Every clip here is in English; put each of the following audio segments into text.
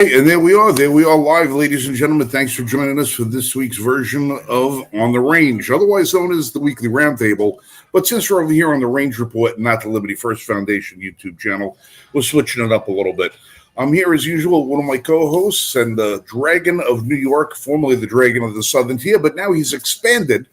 Hey, and there we are. There we are live, ladies and gentlemen. Thanks for joining us for this week's version of On the Range, otherwise known as the Weekly Roundtable. But since we're over here on the Range Report and not the Liberty First Foundation YouTube channel, we're switching it up a little bit. I'm here as usual, one of my co-hosts and the Dragon of New York, formerly the Dragon of the Southern Tier, but now he's expanded.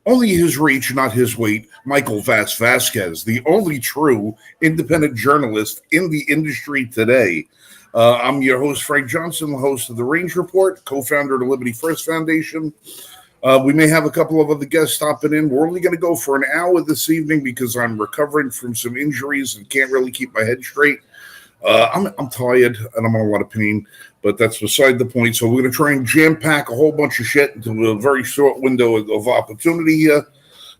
Only his reach, not his weight, Michael Vasquez, the only true independent journalist in the industry today. I'm your host, Frank Johnson, the host of The Range Report, co-founder of the Liberty First Foundation. We may have a couple of other guests stopping in. We're only going to go for an hour this evening because I'm recovering from some injuries and can't really keep my head straight. I'm tired and I'm in a lot of pain, but that's beside the point. So we're going to try and jam-pack a whole bunch of shit into a very short window of opportunity here.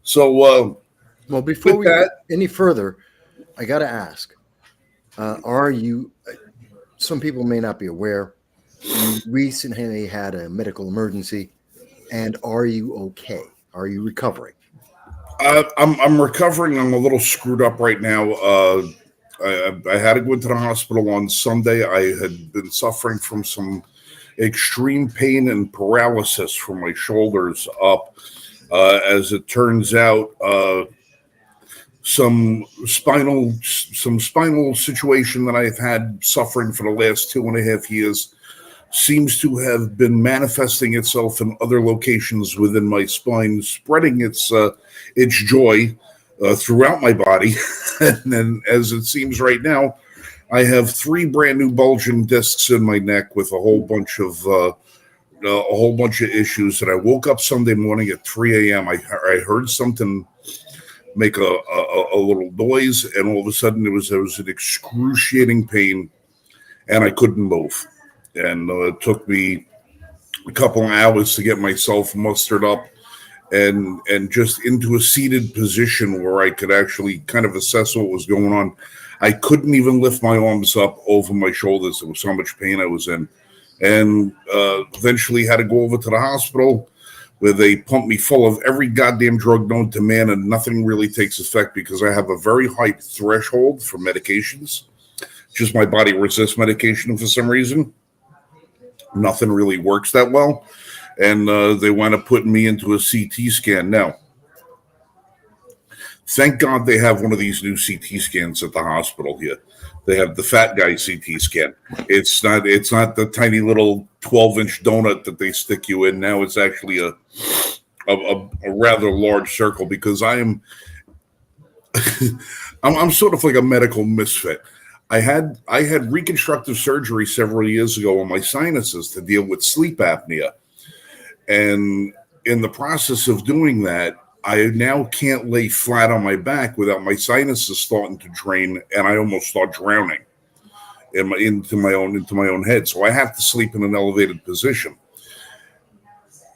So, well, before we go any further, I got to ask, are you... Some people may not be aware, you recently had a medical emergency, and are you okay? Are you recovering? I'm recovering. I'm a little screwed up right now. I had to go into the hospital on Sunday. I had been suffering from some extreme pain and paralysis from my shoulders up. As it turns out, some spinal situation that I've had suffering for the last 2.5 years seems to have been manifesting itself in other locations within my spine, spreading its joy throughout my body. And then, as it seems right now, I have 3 brand new bulging discs in my neck with a whole bunch of issues. That I woke up Sunday morning at 3 a.m. I heard something make a little noise, and all of a sudden there was an excruciating pain, and I couldn't move. And it took me a couple of hours to get myself mustered up and just into a seated position where I could actually kind of assess what was going on. I couldn't even lift my arms up over my shoulders. There was so much pain I was in. And eventually had to go over to the hospital, where they pump me full of every goddamn drug known to man, and nothing really takes effect because I have a very high threshold for medications. Just my body resists medication for some reason. Nothing really works that well. And they wind up putting me into a CT scan. Now, thank God they have one of these new CT scans at the hospital here. They have the fat guy CT scan. It's not the tiny little 12-inch donut that they stick you in. Now it's actually a rather large circle, because I'm sort of like a medical misfit. I had reconstructive surgery several years ago on my sinuses to deal with sleep apnea. And in the process of doing that, I now can't lay flat on my back without my sinuses starting to drain, and I almost start drowning into my own head. So I have to sleep in an elevated position,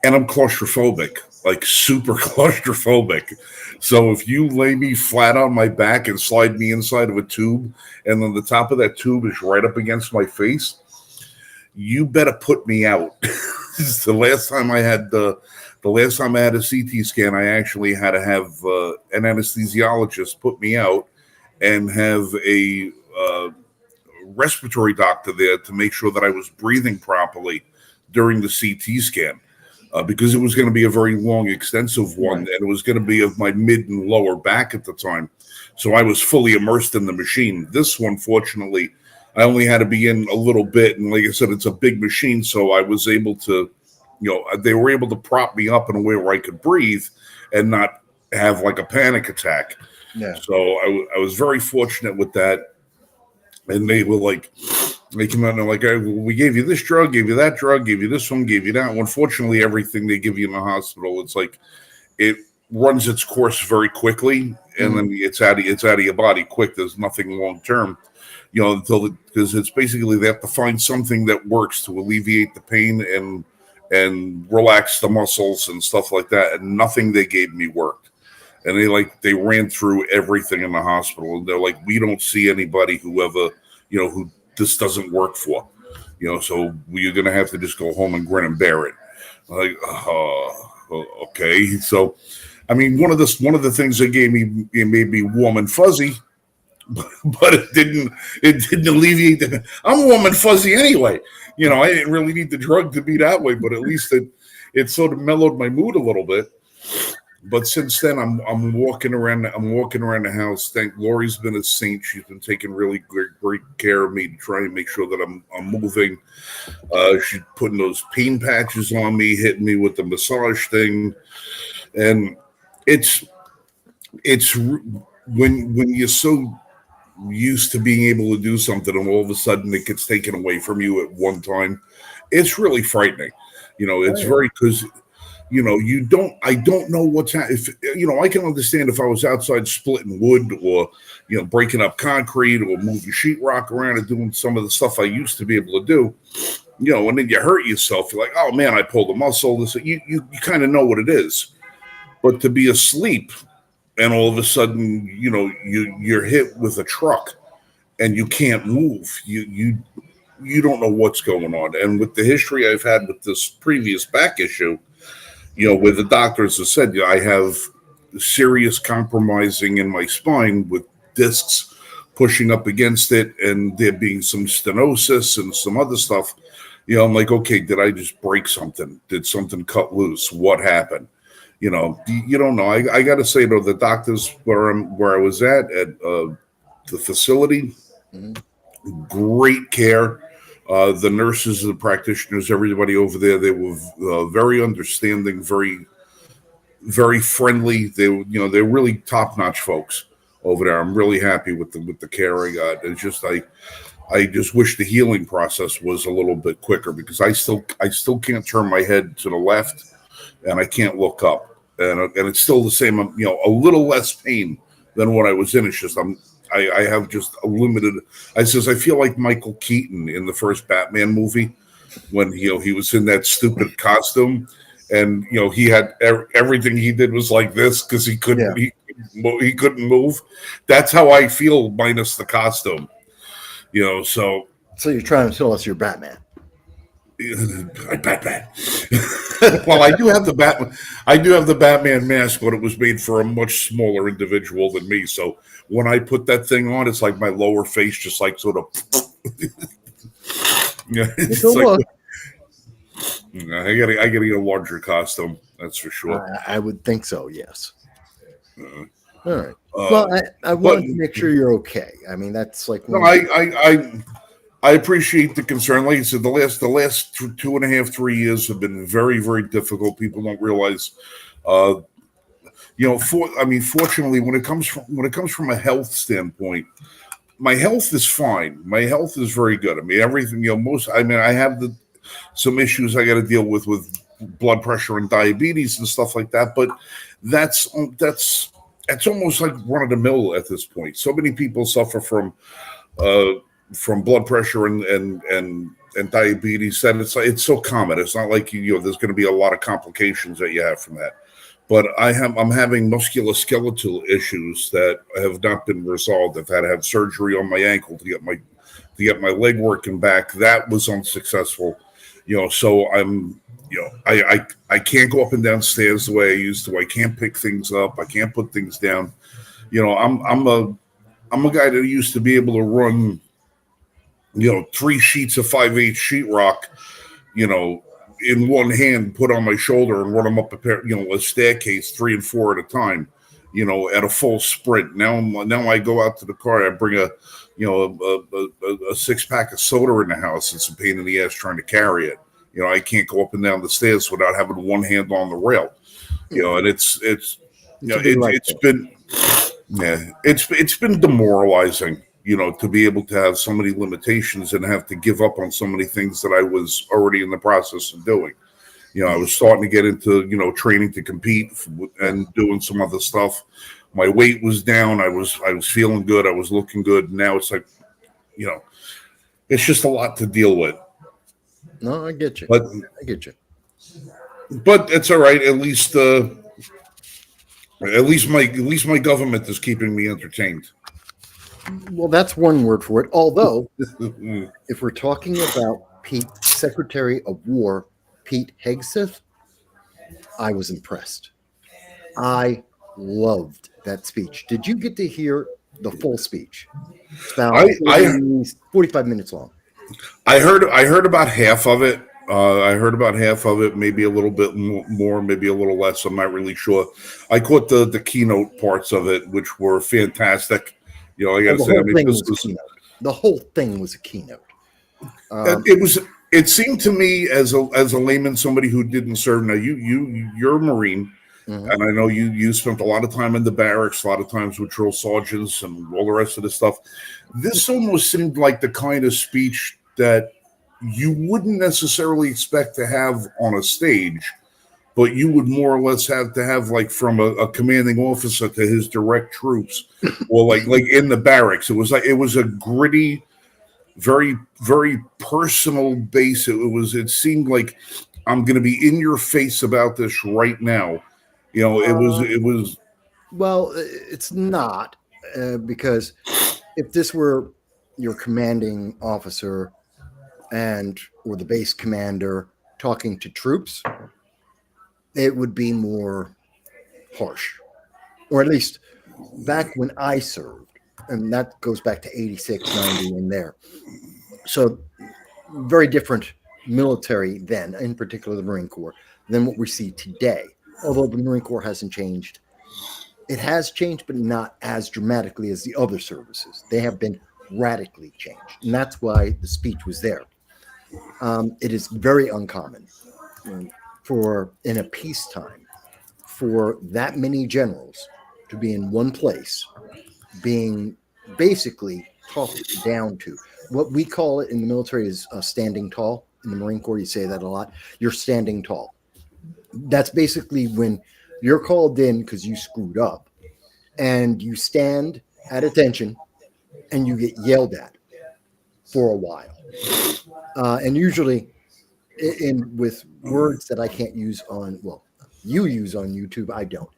and I'm claustrophobic, like super claustrophobic. So if you lay me flat on my back and slide me inside of a tube, and then the top of that tube is right up against my face, you better put me out. The last time I had a CT scan, I actually had to have an anesthesiologist put me out and have a respiratory doctor there to make sure that I was breathing properly during the CT scan, because it was going to be a very long, extensive one, and it was going to be of my mid and lower back at the time. So I was fully immersed in the machine. This one, fortunately, I only had to be in a little bit, and like I said, it's a big machine, so I was able to, they were able to prop me up in a way where I could breathe and not have like a panic attack. Yeah. So I was very fortunate with that. And they were like, they came out and they're like, we gave you this drug, gave you that drug, gave you this one, gave you that one. Unfortunately, everything they give you in the hospital, it's like it runs its course very quickly, and then it's out of your body quick. There's nothing long term. Because it's basically they have to find something that works to alleviate the pain and relax the muscles and stuff like that. And nothing they gave me worked. And they ran through everything in the hospital, and they're like, we don't see anybody who this doesn't work for, so you're going to have to just go home and grin and bear it. Like, okay. So, I mean, one of the things that made me warm and fuzzy but it didn't alleviate the. I'm warm and fuzzy anyway. I didn't really need the drug to be that way, but at least it sort of mellowed my mood a little bit. But since then, I'm walking around. I'm walking around the house. Thank Lori's been a saint. She's been taking really great care of me to try and make sure that I'm moving. She's putting those pain patches on me, hitting me with the massage thing, and it's when you're so used to being able to do something and all of a sudden it gets taken away from you at one time, it's really frightening. It's very because I don't know what's if I can understand if I was outside splitting wood or breaking up concrete or moving sheetrock around and doing some of the stuff I used to be able to do, and then you hurt yourself. You're like, oh man, I pulled a muscle. This you kind of know what it is. But to be asleep and all of a sudden, you're hit with a truck and you can't move. You don't know what's going on. And with the history I've had with this previous back issue, where the doctors have said I have serious compromising in my spine with discs pushing up against it and there being some stenosis and some other stuff. I'm like, okay, did I just break something? Did something cut loose? What happened? You don't know. I got to say though, the doctors where I was at the facility, great care. The nurses, the practitioners, everybody over there, they were very understanding, very, very friendly. They're really top-notch folks over there. I'm really happy with the care I got. It's just I just wish the healing process was a little bit quicker because I still can't turn my head to the left and I can't look up. And it's still the same, a little less pain than what I was in. It's just I have just a limited. I feel like Michael Keaton in the first Batman movie when he was in that stupid costume, and he had everything he did was like this because he couldn't he couldn't move. That's how I feel minus the costume. So you're trying to tell us you're Batman. Batman. Well, I do have the Batman. I do have the Batman mask, but it was made for a much smaller individual than me. So when I put that thing on, it's like my lower face just like sort of. It's like, I gotta get a larger costume. That's for sure. I would think so. Yes. All right. Well, I wanted to make sure you're okay. I mean, that's like. No, I appreciate the concern. Like I said, the last 2.5, 3 years have been very, very difficult. People don't realize, fortunately, when it comes from a health standpoint, my health is fine. My health is very good. I mean, everything. I have some issues I got to deal with blood pressure and diabetes and stuff like that. But that's almost like run of the mill at this point. So many people suffer from blood pressure and diabetes that it's so common. It's not like there's going to be a lot of complications that you have from that. But I'm having musculoskeletal issues that have not been resolved. I've had to have surgery on my ankle to get my leg working back. That was unsuccessful. So I'm I can't go up and down stairs the way I used to. I can't pick things up. I can't put things down. I'm a guy that used to be able to run 3 sheets of 5/8 sheetrock, in one hand, put on my shoulder and run them up a staircase 3 and 4 at a time, at a full sprint. Now I go out to the car. I bring a 6-pack of soda in the house. It's a pain in the ass trying to carry it. I can't go up and down the stairs without having one hand on the rail. And it's been demoralizing. To be able to have so many limitations and have to give up on so many things that I was already in the process of doing. I was starting to get into, training to compete and doing some other stuff. My weight was down. I was feeling good. I was looking good. Now it's like, it's just a lot to deal with. No, I get you. I get you. But it's all right. At least my government is keeping me entertained. Well, that's one word for it. Although, if we're talking about Secretary of War Pete Hegseth, I was impressed. I loved that speech. Did you get to hear the full speech. It's about I 45 minutes long. I heard about half of it. I heard about half of it, maybe a little bit more, maybe a little less. I'm not really sure. I caught the keynote parts of it, which were fantastic. You know, I got to say, I mean, this was the whole thing was a keynote. it was. It seemed to me as a layman, somebody who didn't serve. Now you're a Marine, and I know you spent a lot of time in the barracks, a lot of times with drill sergeants and all the rest of the stuff. This almost seemed like the kind of speech that you wouldn't necessarily expect to have on a stage, but you would more or less have to have like from a commanding officer to his direct troops, or like in the barracks. It was a gritty, very very personal base. It seemed like I'm going to be in your face about this right now. You know, it was. Well, it's not because if this were your commanding officer or the base commander talking to troops, it would be more harsh, or at least back when I served, and that goes back to 86, 90 in there. So very different military then, in particular the Marine Corps, than what we see today. Although the Marine Corps hasn't changed. It has changed, but not as dramatically as the other services. They have been radically changed, and that's why the speech was there. It is very uncommon for in a peacetime for that many generals to be in one place, being basically talked down to. What we call it in the military is standing tall. In the Marine Corps, you say that a lot. You're standing tall. That's basically when you're called in because you screwed up, and you stand at attention, and you get yelled at for a while. And usually with words that I can't use you use on YouTube, I don't.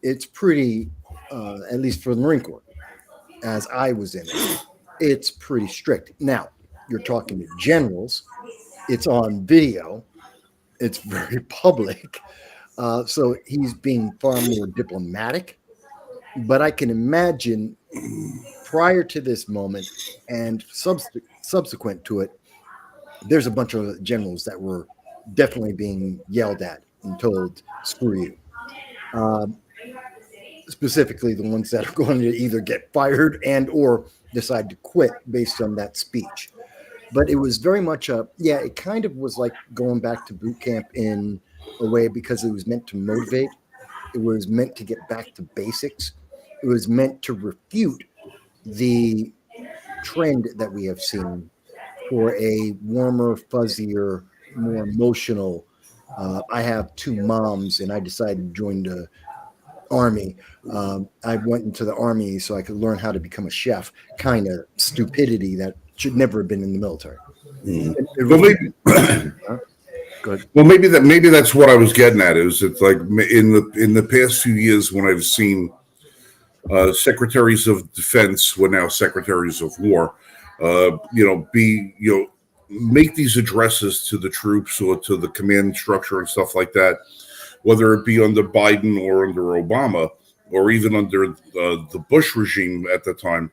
It's pretty, at least for the Marine Corps, as I was in it, it's pretty strict. Now, you're talking to generals. It's on video. It's very public. So he's being far more diplomatic. But I can imagine prior to this moment and subsequent to it, there's a bunch of generals that were definitely being yelled at and told, screw you. Specifically the ones that are going to either get fired and or decide to quit based on that speech. But it was very much it kind of was like going back to boot camp in a way, because it was meant to motivate. It was meant to get back to basics. It was meant to refute the trend that we have seen for a warmer, fuzzier, more emotional. I have two moms, and I decided to join the Army. I went into the Army so I could learn how to become a chef. Kind of stupidity that should never have been in the military. Well, maybe that's what I was getting at. It's like in the past few years when I've seen secretaries of defense, who are now secretaries of war, make these addresses to the troops or to the command structure and stuff like that, whether it be under Biden or under Obama or even under the Bush regime at the time.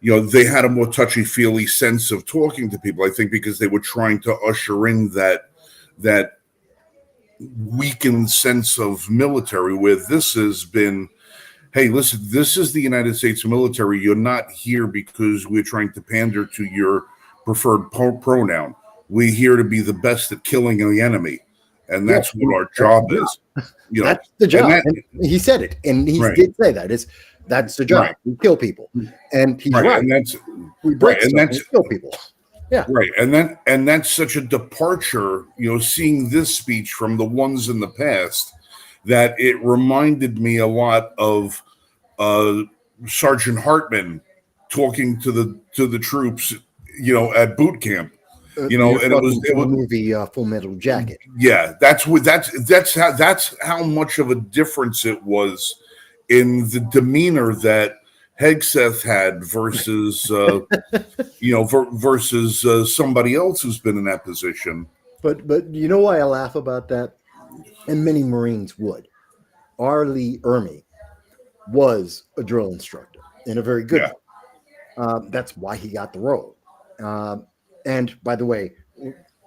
They had a more touchy-feely sense of talking to people, I think, because they were trying to usher in that weakened sense of military, where this has been, hey, listen, this is the United States military. You're not here because we're trying to pander to your preferred pronoun. We're here to be the best at killing the enemy. And that's what our job is. That's the job. And he said it. And he did say that. That's the job. Right. We kill people. And he's right. And that's we break stuff and kill people. Yeah. Right. And that's such a departure, seeing this speech from the ones in the past, that it reminded me a lot of Sergeant Hartman talking to the troops, at boot camp. And it was the movie Full Metal Jacket. Yeah, that's how much of a difference it was in the demeanor that Hegseth had versus versus somebody else who's been in that position. But you know why I laugh about that? And many Marines would. R. Lee Ermey was a drill instructor and a very good Yeah. one. That's why he got the role. And by the way,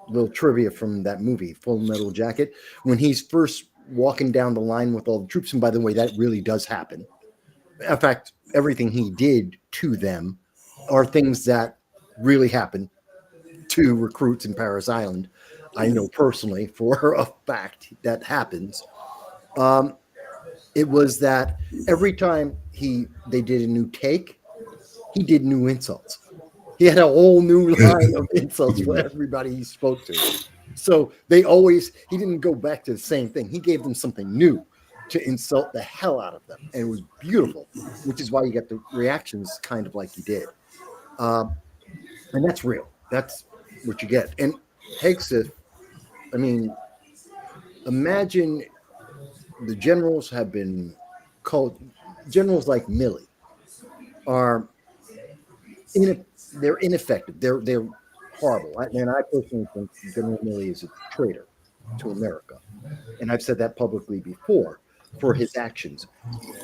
little trivia from that movie, Full Metal Jacket, when he's first walking down the line with all the troops, and by the way, that really does happen. In fact, everything he did to them are things that really happen to recruits in Paris Island. I know personally for a fact that happens. Um, it was that every time they did a new take, he did new insults. He had a whole new line of insults for everybody he spoke to. So he didn't go back to the same thing. He gave them something new to insult the hell out of them. And it was beautiful, which is why you get the reactions kind of like he did. And that's real. That's what you get. And Hegseth, I mean, imagine the generals have been called, generals like Milley are they're ineffective. They're horrible. And I personally think General Milley is a traitor to America, and I've said that publicly before for his actions.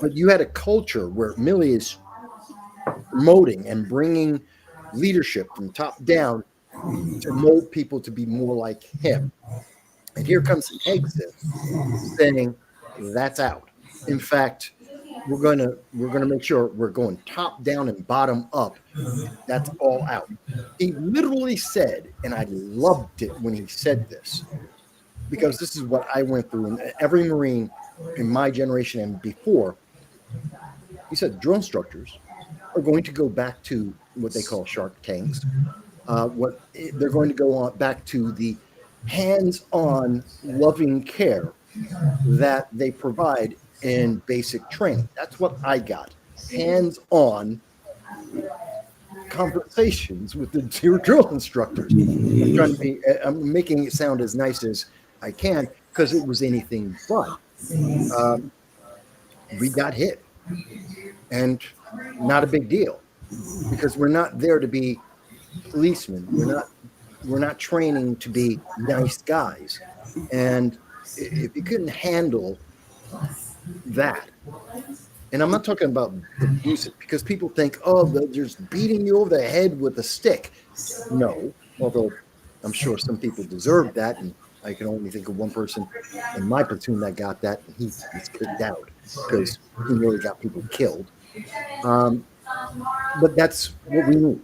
But you had a culture where Milley is promoting and bringing leadership from top down to mold people to be more like him. And here comes Hegseth saying that's out. In fact, we're gonna make sure we're going top down and bottom up. That's all out. He literally said, and I loved it when he said this, because this is what I went through, and every Marine in my generation and before. He said drill instructors are going to go back to what they call shark tanks. What they're going to go on back to the hands-on loving care that they provide in basic training. That's what I got. Hands-on conversations with the drill instructors. I'm making it sound as nice as I can because it was anything but. We got hit, and not a big deal because we're not there to be policemen. We're not training to be nice guys. And if you couldn't handle that, and I'm not talking about abusive, because people think, oh, they're just beating you over the head with a stick. No, although I'm sure some people deserve that, and I can only think of one person in my platoon that got that, and he's kicked out because he really got people killed. But that's what we need,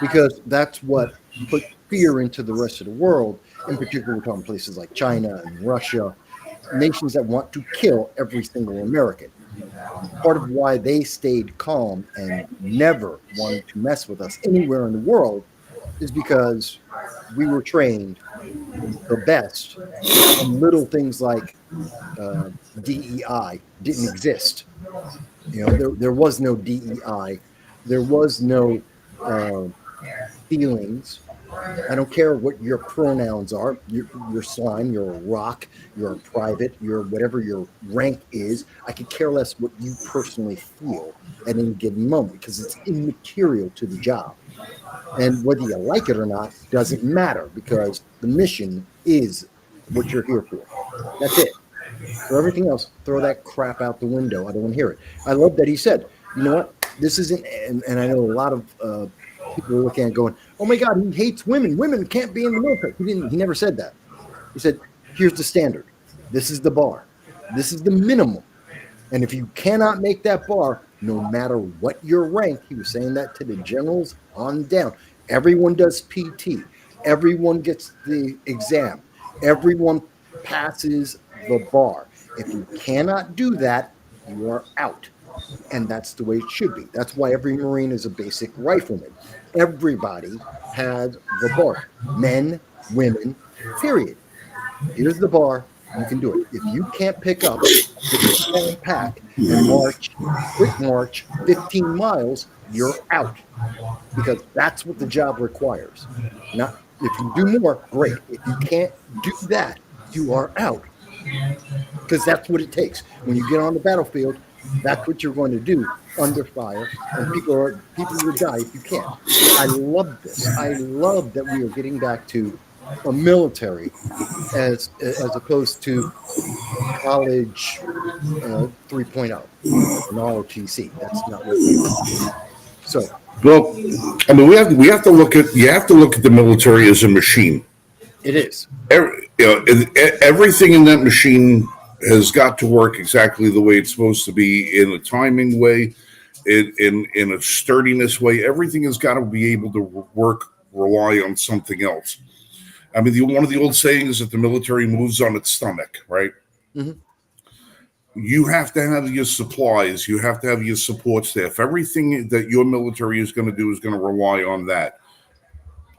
because that's what put fear into the rest of the world. In particular, we're talking places like China and Russia, nations that want to kill every single American. Part of why they stayed calm and never wanted to mess with us anywhere in the world is because we were trained the best, and little things like DEI didn't exist. You know, there was no DEI. There was no feelings. I don't care what your pronouns are. You're slime, you're a rock, you're a private, you're whatever your rank is. I could care less what you personally feel at any given moment because it's immaterial to the job. And whether you like it or not doesn't matter because the mission is what you're here for. That's it. For everything else, throw that crap out the window. I don't want to hear it. I love that he said, you know what? This isn't, and I know a lot of people are looking at it going, oh my God, he hates women. Women can't be in the military. He never said that. He said, here's the standard. This is the bar. This is the minimum. And if you cannot make that bar, no matter what your rank, he was saying that to the generals on down. Everyone does PT. Everyone gets the exam. Everyone passes the bar. If you cannot do that, you are out. And that's the way it should be. That's why every Marine is a basic rifleman. Everybody has the bar. Men, women, period. Here's the bar. You can do it. If you can't pick up the pack and quick march 15 miles, you're out. Because that's what the job requires. Not if you do more, great. If you can't do that, you are out. Because that's what it takes. When you get on the battlefield, that's what you're going to do under fire, and people will die if you can't. I love this. I love that we are getting back to a military as opposed to college 3.0, an ROTC. That's not what we want. So, Well, I mean, we have to look at you have to look at the military as a machine. it is. Everything in that machine has got to work exactly the way it's supposed to be, in a timing way, in a sturdiness way. Everything has got to be able to rely on something else. I mean, one of the old sayings is that the military moves on its stomach, right? Mm-hmm. You have to have your supplies, you have to have your support staff. Everything that your military is going to do is going to rely on that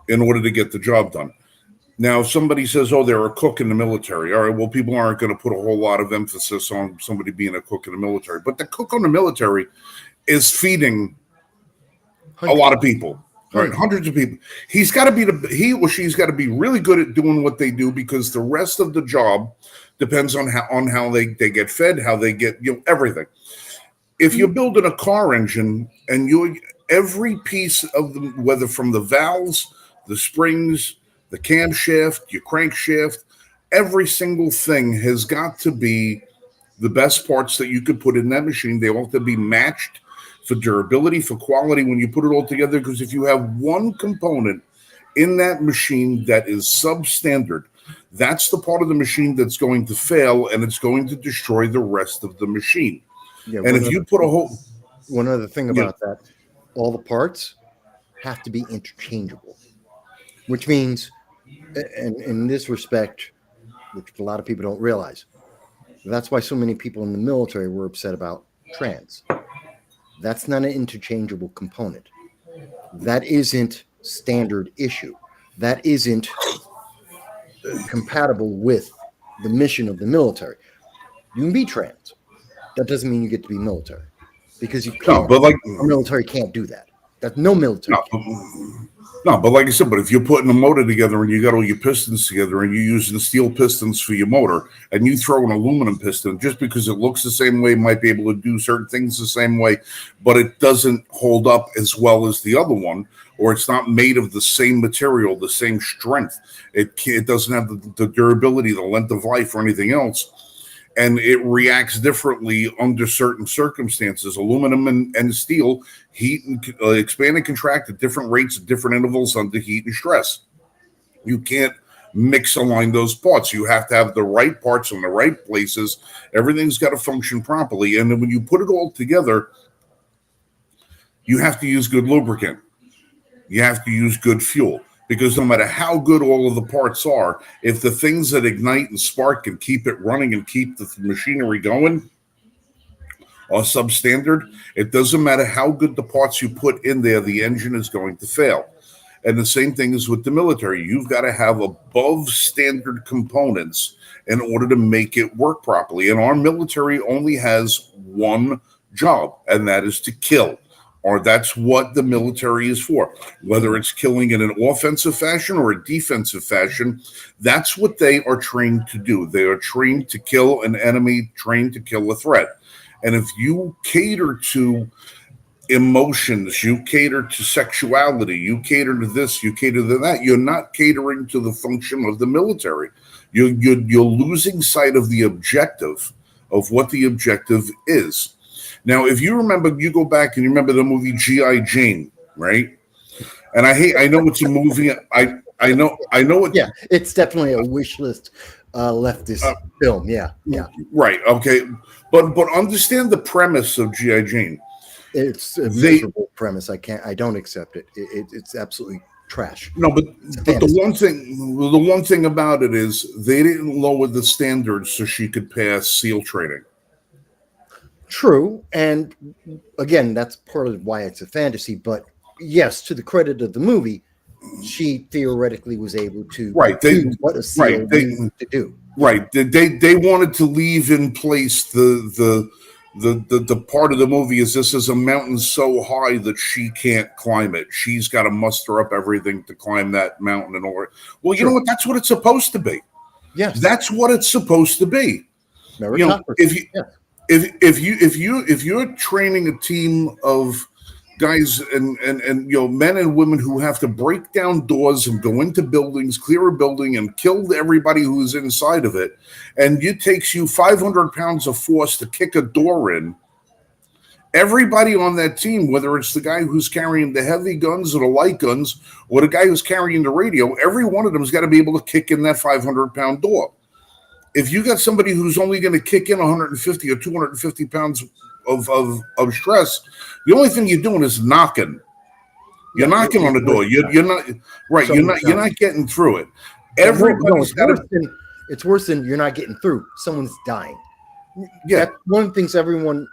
in order to get the job done. Now, if somebody says, "Oh, they're a cook in the military," all right, well, people aren't going to put a whole lot of emphasis on somebody being a cook in the military. But the cook in the military is feeding a lot of people, right? Hundreds of people. He or she's got to be really good at doing what they do, because the rest of the job depends on how they get fed, how they get everything. If you're building a car engine and every piece of whether from the valves, the springs, the camshaft, your crankshaft, every single thing has got to be the best parts that you could put in that machine. They all have to be matched for durability, for quality when you put it all together. Because if you have one component in that machine that is substandard, that's the part of the machine that's going to fail, and it's going to destroy the rest of the machine. Yeah, and if you put one other thing about that, all the parts have to be interchangeable, which means, and in this respect, which a lot of people don't realize, that's why so many people in the military were upset about trans. That's not an interchangeable component. That isn't standard issue. That isn't compatible with the mission of the military. You can be trans. That doesn't mean you get to be military, because you can't. No, but our military can't do that. That no military. No, but like I said, but if you're putting a motor together and you got all your pistons together and you're using steel pistons for your motor, and you throw an aluminum piston, just because it looks the same way, might be able to do certain things the same way, but it doesn't hold up as well as the other one, or it's not made of the same material, the same strength. It doesn't have the durability, the length of life, or anything else. And it reacts differently under certain circumstances. Aluminum and steel heat and expand and contract at different rates at different intervals under heat and stress. You can't mix align those parts. You have to have the right parts in the right places. Everything's got to function properly. And then when you put it all together, you have to use good lubricant. You have to use good fuel. Because no matter how good all of the parts are, if the things that ignite and spark and keep it running and keep the machinery going are substandard, it doesn't matter how good the parts you put in there, the engine is going to fail. And the same thing is with the military. You've got to have above standard components in order to make it work properly. And our military only has one job, and that is to kill. Or that's what the military is for. Whether it's killing in an offensive fashion or a defensive fashion, that's what they are trained to do. They are trained to kill an enemy, trained to kill a threat. And if you cater to emotions, you cater to sexuality, you cater to this, you cater to that, you're not catering to the function of the military. You're losing sight of the objective of what the objective is. Now, if you remember, you go back and you remember the movie G.I. Jane, right? And I know it's a movie. I know it. Yeah, it's definitely a wish list leftist film. Yeah. Right. Okay. But understand the premise of G.I. Jane. It's a miserable premise. I don't accept it. It's absolutely trash. No, but the one thing about it is they didn't lower the standards so she could pass SEAL training. True, and again, that's part of why it's a fantasy. But yes, to the credit of the movie, she theoretically was able to do what a SEAL needs to do. Right, they wanted to leave in place the part of the movie is this is a mountain so high that she can't climb it. She's got to muster up everything to climb that mountain in order. Well, you know what? That's what it's supposed to be. Yes, that's what it's supposed to be. If you're training a team of guys and men and women who have to break down doors and go into buildings, clear a building, and kill everybody who's inside of it. And it takes you 500 pounds of force to kick a door in. Everybody on that team, whether it's the guy who's carrying the heavy guns or the light guns, or the guy who's carrying the radio, every one of them's got to be able to kick in that 500-pound door. If you got somebody who's only going to kick in 150 or 250 pounds of stress, the only thing you're doing is knocking. You're knocking on the door. You're not right. You're not getting through it. Everybody's got to. It's worse than you're not getting through. Someone's dying. Yeah, that's one of the things everyone,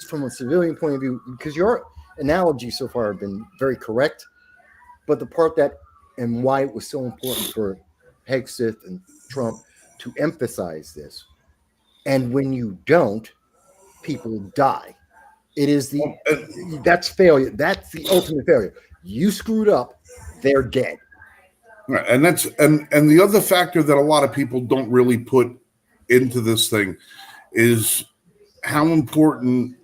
from a civilian point of view, because your analogy so far have been very correct, but the part that and why it was so important for Hegseth and Trump to emphasize this, and when you don't, people die. It is that's failure. That's the ultimate failure. You screwed up, they're dead. Right, and that's and the other factor that a lot of people don't really put into this thing is how important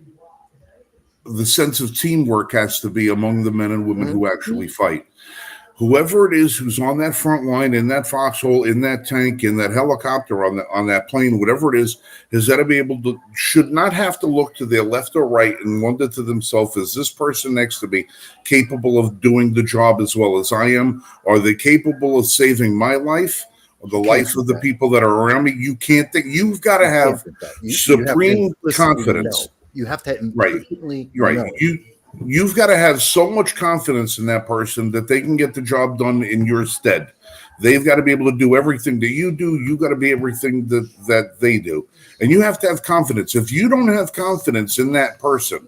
the sense of teamwork has to be among the men and women who actually fight. Whoever it is who's on that front line, in that foxhole, in that tank, in that helicopter, on that plane, whatever it is got to be able to, should not have to look to their left or right and wonder to themselves, is this person next to me capable of doing the job as well as I am? Are they capable of saving my life or the life of the people that are around me? You can't think. You've got to have supreme confidence. You have to implicitly know. You've got to have so much confidence in that person that they can get the job done in your stead. They've got to be able to do everything that you do. You got to be everything that they do. And you have to have confidence. If you don't have confidence in that person,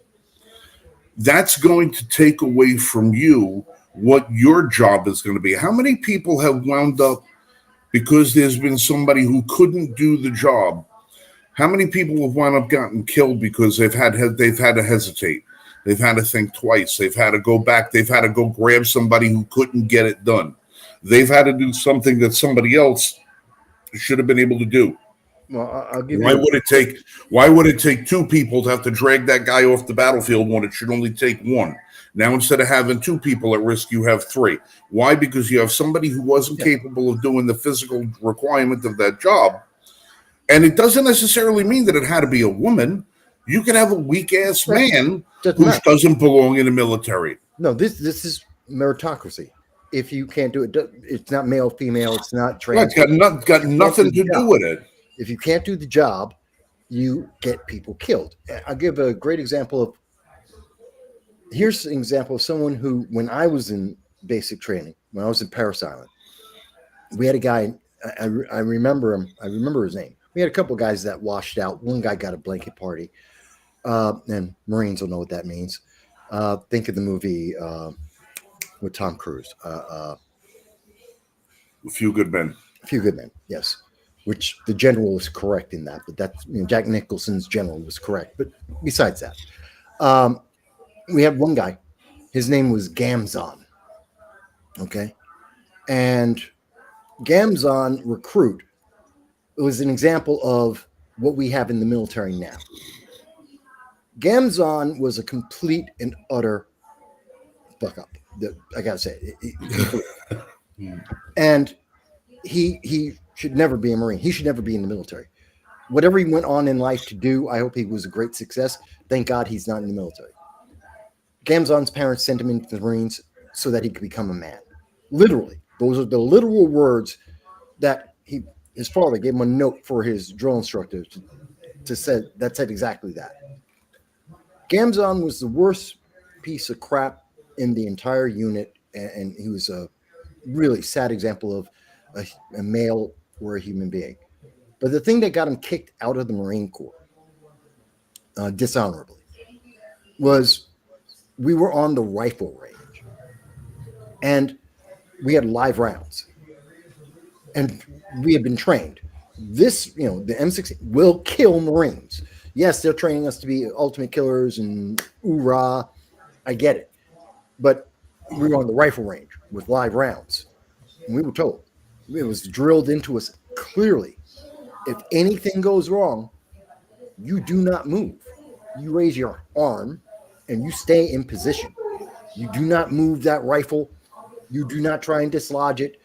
that's going to take away from you what your job is going to be. How many people have wound up because there's been somebody who couldn't do the job? How many people have wound up gotten killed because they've had to hesitate? They've had to think twice. They've had to go back. They've had to go grab somebody who couldn't get it done. They've had to do something that somebody else should have been able to do. Well, I'll give Why would it take two people to have to drag that guy off the battlefield when it should only take one? Now, instead of having two people at risk, you have three. Why? Because you have somebody who wasn't capable of doing the physical requirement of that job. And it doesn't necessarily mean that it had to be a woman. You could have a weak-ass man who doesn't belong in the military. No, this is meritocracy. If you can't do it, it's not male, female, it's not trans. It's got nothing to do with it. If you can't do the job, you get people killed. I'll give a great example of, here's an example of someone who, when I was in basic training, when I was in Parris Island, we had a guy, I remember him, I remember his name. We had a couple of guys that washed out. One guy got a blanket party. And Marines will know what that means. Think of the movie with Tom Cruise. A Few Good Men. A Few Good Men, yes. Which the general was correct in that, but that's Jack Nicholson's general was correct. But besides that, we had one guy. His name was Gamzon. Okay, and Gamzon recruit. It was an example of what we have in the military now. Gamzon was a complete and utter fuck up. I gotta say, and he should never be a Marine. He should never be in the military. Whatever he went on in life to do, I hope he was a great success. Thank God he's not in the military. Gamzon's parents sent him into the Marines so that he could become a man. Literally, those are the literal words that his father gave him a note for his drill instructor to say that said exactly that. Gamzon was the worst piece of crap in the entire unit, and he was a really sad example of a male or a human being. But the thing that got him kicked out of the Marine Corps, dishonorably, was we were on the rifle range, and we had live rounds, and we had been trained. This, the M16 will kill Marines. Yes, they're training us to be ultimate killers and hoorah. I get it. But we were on the rifle range with live rounds. And we were told, it was drilled into us clearly, if anything goes wrong, you do not move. You raise your arm and you stay in position. You do not move that rifle. You do not try and dislodge it,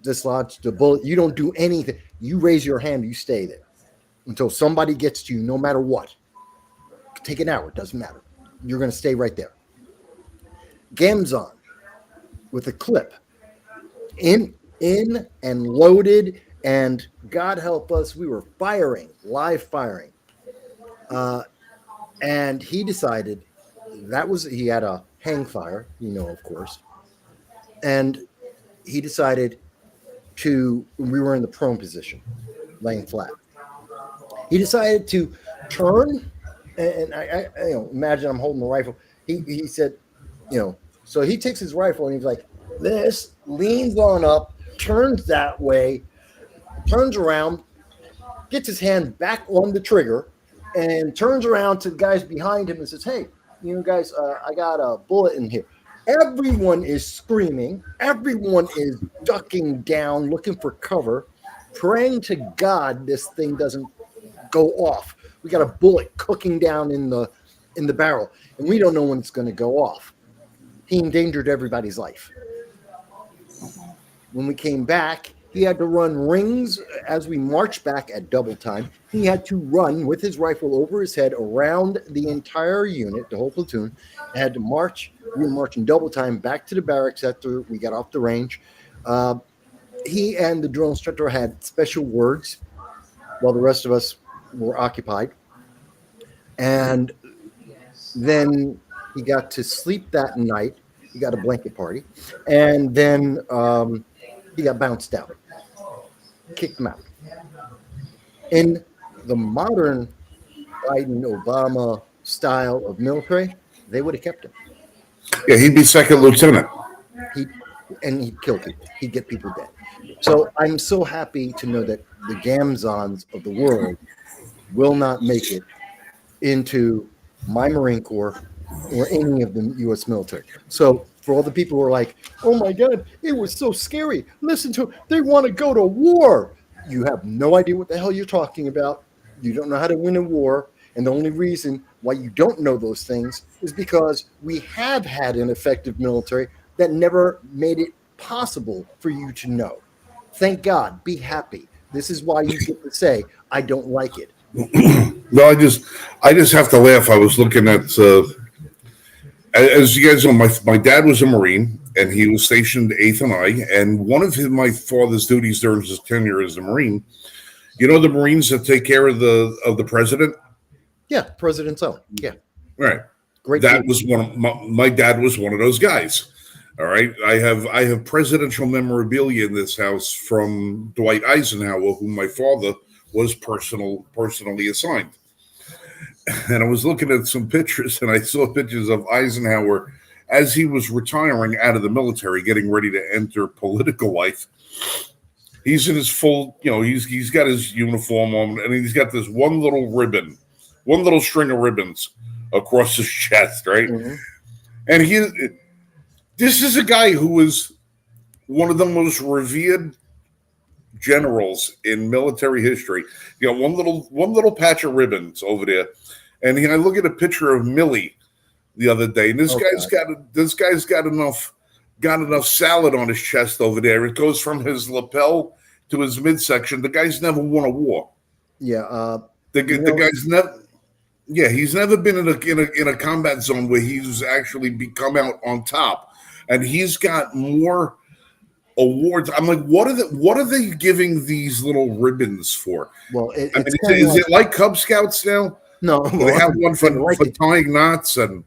dislodge the bullet. You don't do anything. You raise your hand. You stay there until somebody gets to you, no matter what. Take an hour. Doesn't matter. You're going to stay right there. Gamzon with a clip in and loaded, and God help us, we were firing, live firing. And he decided he had a hang fire, of course. And he decided we were in the prone position, laying flat. He decided to turn, and I imagine I'm holding the rifle. He said, so he takes his rifle and he's like this, leans on up, turns that way, turns around, gets his hand back on the trigger, and turns around to the guys behind him and says, hey, guys, I got a bullet in here. Everyone is screaming. Everyone is ducking down, looking for cover, praying to God this thing doesn't go off. We got a bullet cooking down in the barrel, and we don't know when it's going to go off. He endangered everybody's life. When we came back, he had to run rings as we marched back at double time. He had to run with his rifle over his head around the entire unit, the whole platoon. Had to march. We were marching double time back to the barracks after we got off the range. He and the drill instructor had special words while the rest of us were occupied. And then he got to sleep that night. He got a blanket party. And then he got bounced out. Kicked him out. In the modern Biden-Obama style of military, they would have kept him. Yeah, he'd be second lieutenant. He'd kill people. He'd get people dead. So I'm so happy to know that the Gamzons of the world will not make it into my Marine Corps or any of the U.S. military. So for all the people who are like, oh my God, it was so scary. Listen to them. They want to go to war. You have no idea what the hell you're talking about. You don't know how to win a war. And the only reason why you don't know those things is because we have had an effective military that never made it possible for you to know. Thank God. Be happy. This is why you get to say, I don't like it. No, I just have to laugh. I was looking at, as you guys know, my dad was a Marine, and he was stationed 8th and I, and one of my father's duties during his tenure as a Marine, the Marines that take care of the president? Yeah, President's own. Yeah. Right. Great. That was my dad was one of those guys. All right. I have presidential memorabilia in this house from Dwight Eisenhower, whom my father was personally assigned. And I was looking at some pictures, and I saw pictures of Eisenhower as he was retiring out of the military, getting ready to enter political life. He's in his full, he's got his uniform on, and he's got this one little string of ribbons across his chest, right? Mm-hmm. And this is a guy who was one of the most revered generals in military history. One little patch of ribbons over there. And I look at a picture of Millie the other day, and this guy's got enough salad on his chest over there. It goes from his lapel to his midsection. The guy's never won a war. Yeah. The guy's never. Yeah, he's never been in a combat zone where he's actually come out on top, and he's got more awards. I'm like, what are they giving these little ribbons for? Well, is it like Cub Scouts now? No, they have one for tying knots and.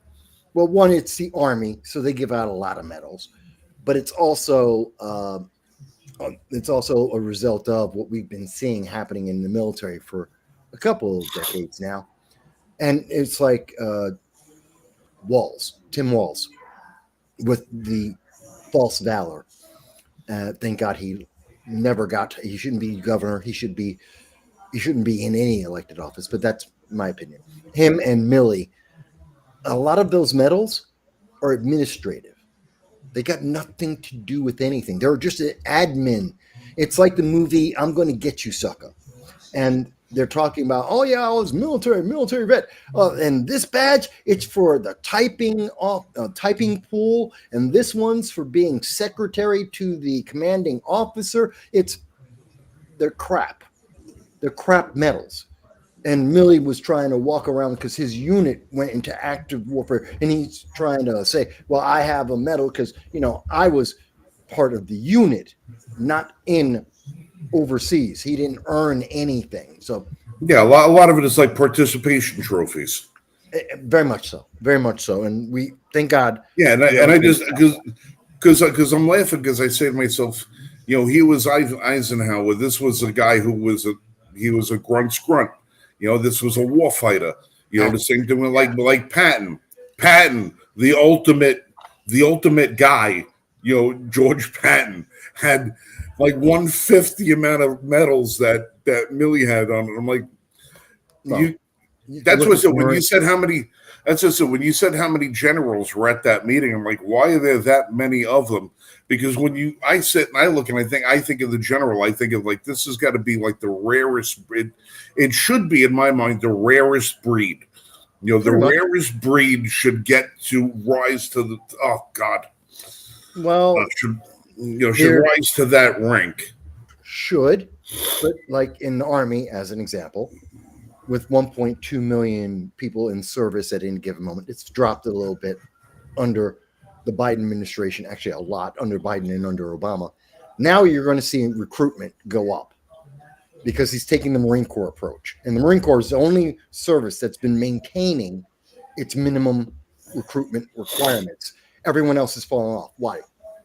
Well, one, it's the Army, so they give out a lot of medals, but it's also a result of what we've been seeing happening in the military for a couple of decades now, and it's like Tim Walz, with the false valor. Thank God he shouldn't be governor. He shouldn't be in any elected office, but that's my opinion. Him and Millie, a lot of those medals are administrative. They got nothing to do with anything. They're just an admin. It's like the movie I'm Going to Get You, Sucker. And they're talking about, oh yeah, I was military vet, and this badge, it's for the typing pool, and this one's for being secretary to the commanding officer. They're crap. They're crap medals. And Milley was trying to walk around because his unit went into active warfare, and he's trying to say, well, I have a medal because, I was part of the unit, not in overseas. He didn't earn anything. So Yeah, a lot of it is like participation trophies. very much so. And we thank God. Yeah, and I just because I'm laughing because I say to myself, he was Eisenhower. This was a guy who was a grunt. This was a war fighter. The same thing with like Patton, the ultimate guy. George Patton had like 1/5 the amount of medals that Milley had on it. I'm like, that's what. So when you said how many, that's just so when you said how many generals were at that meeting, I'm like, why are there that many of them? Because when I sit and I look and I think of the general, I think of like this has got to be like the rarest. It should be in my mind the rarest breed. The rarest breed should get to rise to the. Oh God. Well, should rise to that rank. But like in the Army, as an example, with 1.2 million people in service at any given moment, it's dropped a little bit under the Biden administration, actually a lot under Biden and under Obama. Now you're going to see recruitment go up because he's taking the Marine Corps approach. And the Marine Corps is the only service that's been maintaining its minimum recruitment requirements. Everyone else has fallen off. Why?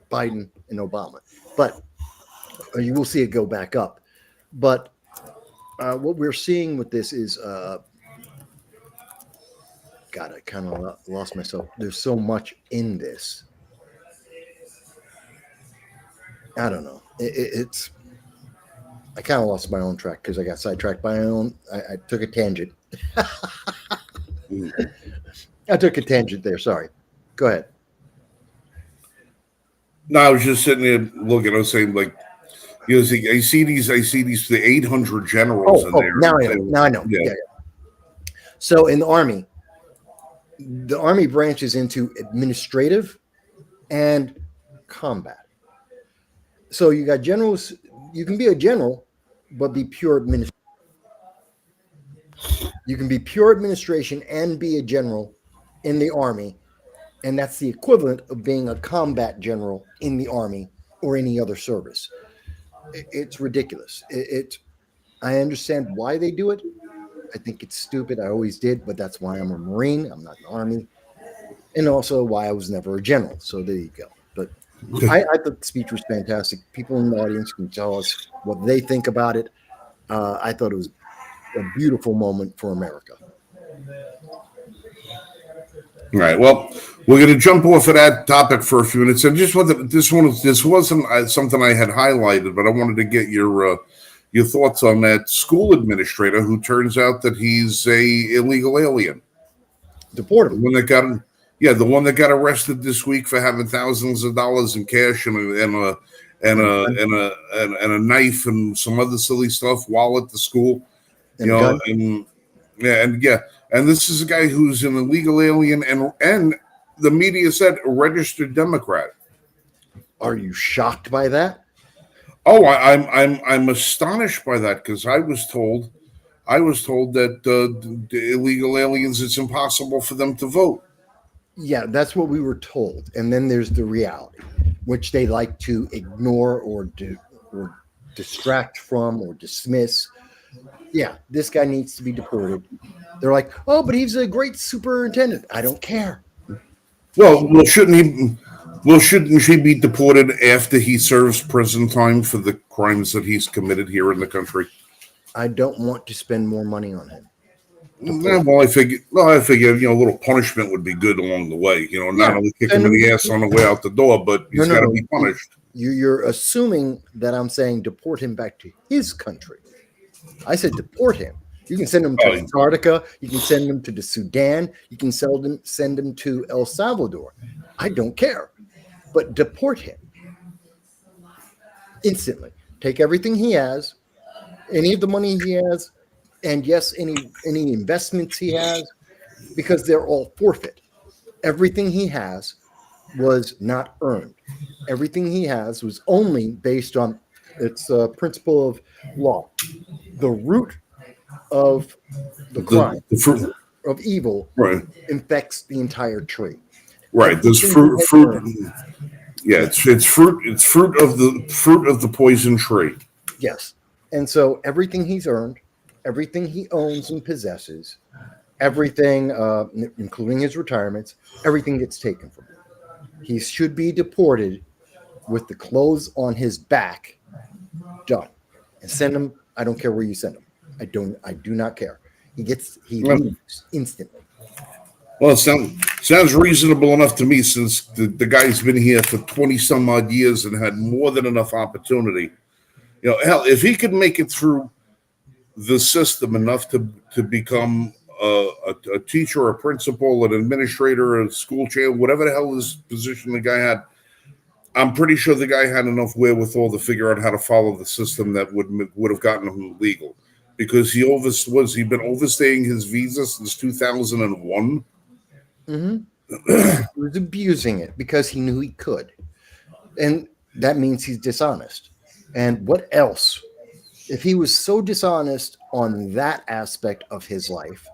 Biden and Obama. But you will see it go back up. But what we're seeing with this is, God, I kind of lost myself. There's so much in this. I don't know. It's. I kind of lost my own track because I got sidetracked by my own. I took a tangent. I took a tangent there. Sorry. Go ahead. No, I was just sitting there looking. I was saying, like, I see these the 800 generals in there. Now I know. Yeah. So in the Army branches into administrative and combat. So you got generals. You can be a general, but be pure administration. You can be pure administration and be a general in the Army. And that's the equivalent of being a combat general in the Army or any other service. It's ridiculous. I understand why they do it. I think it's stupid. I always did, but that's why I'm a Marine. I'm not in the Army. And also why I was never a general. So there you go. But I thought the speech was fantastic. People in the audience can tell us what they think about it. I thought it was a beautiful moment for America. All right. Well, we're going to jump off of that topic for a few minutes. And just this wasn't something I had highlighted, but I wanted to get your thoughts on that school administrator who turns out that he's a illegal alien. Deported. The one that got arrested this week for having thousands of dollars in cash and a knife and some other silly stuff while at the school. And this is a guy who's an illegal alien and the media said a registered Democrat. Are you shocked by that? Oh, I'm astonished by that because I was told that the illegal aliens, it's impossible for them to vote. Yeah, that's what we were told. And then there's the reality, which they like to ignore or distract from or dismiss. Yeah, this guy needs to be deported. They're like, oh, but he's a great superintendent. I don't care. Well, shouldn't he be deported after he serves prison time for the crimes that he's committed here in the country? I don't want to spend more money on him. Well, I figure, a little punishment would be good along the way. Not only kick him in the ass on the way out the door, but he's got to be punished. You're assuming that I'm saying deport him back to his country. I said deport him. You can send him to Antarctica. You can send him to the Sudan. You can send him to El Salvador. I don't care. But deport him instantly. Take everything he has, any of the money he has, And yes, any investments he has, because they're all forfeit. Everything he has was not earned. Everything he has was only based on its principle of law. The root of the crime, The the fruit, root of evil, right, infects the entire tree. right. There's Everything he has fruit. earned, Yeah, yeah, it's fruit. It's fruit of the poison tree. yes. And so everything he's earned, everything he owns and possesses, everything, including his retirements, everything gets taken from him. He should be deported with the clothes on his back, done, and send him. I don't care where you send him. I do not care. He Well, leaves instantly. it sounds reasonable enough to me, since the guy's been here for 20 some odd years and had more than enough opportunity. Hell, if he could make it through the system enough to become a teacher, a principal, an administrator, a school chair, whatever the hell his position the guy had, I'm pretty sure the guy had enough wherewithal to figure out how to follow the system that would have gotten him legal, because he been overstaying his visa since 2001. Mm-hmm. He was abusing it because he knew he could, and that means he's dishonest. And what else? If he was so dishonest on that aspect of his life,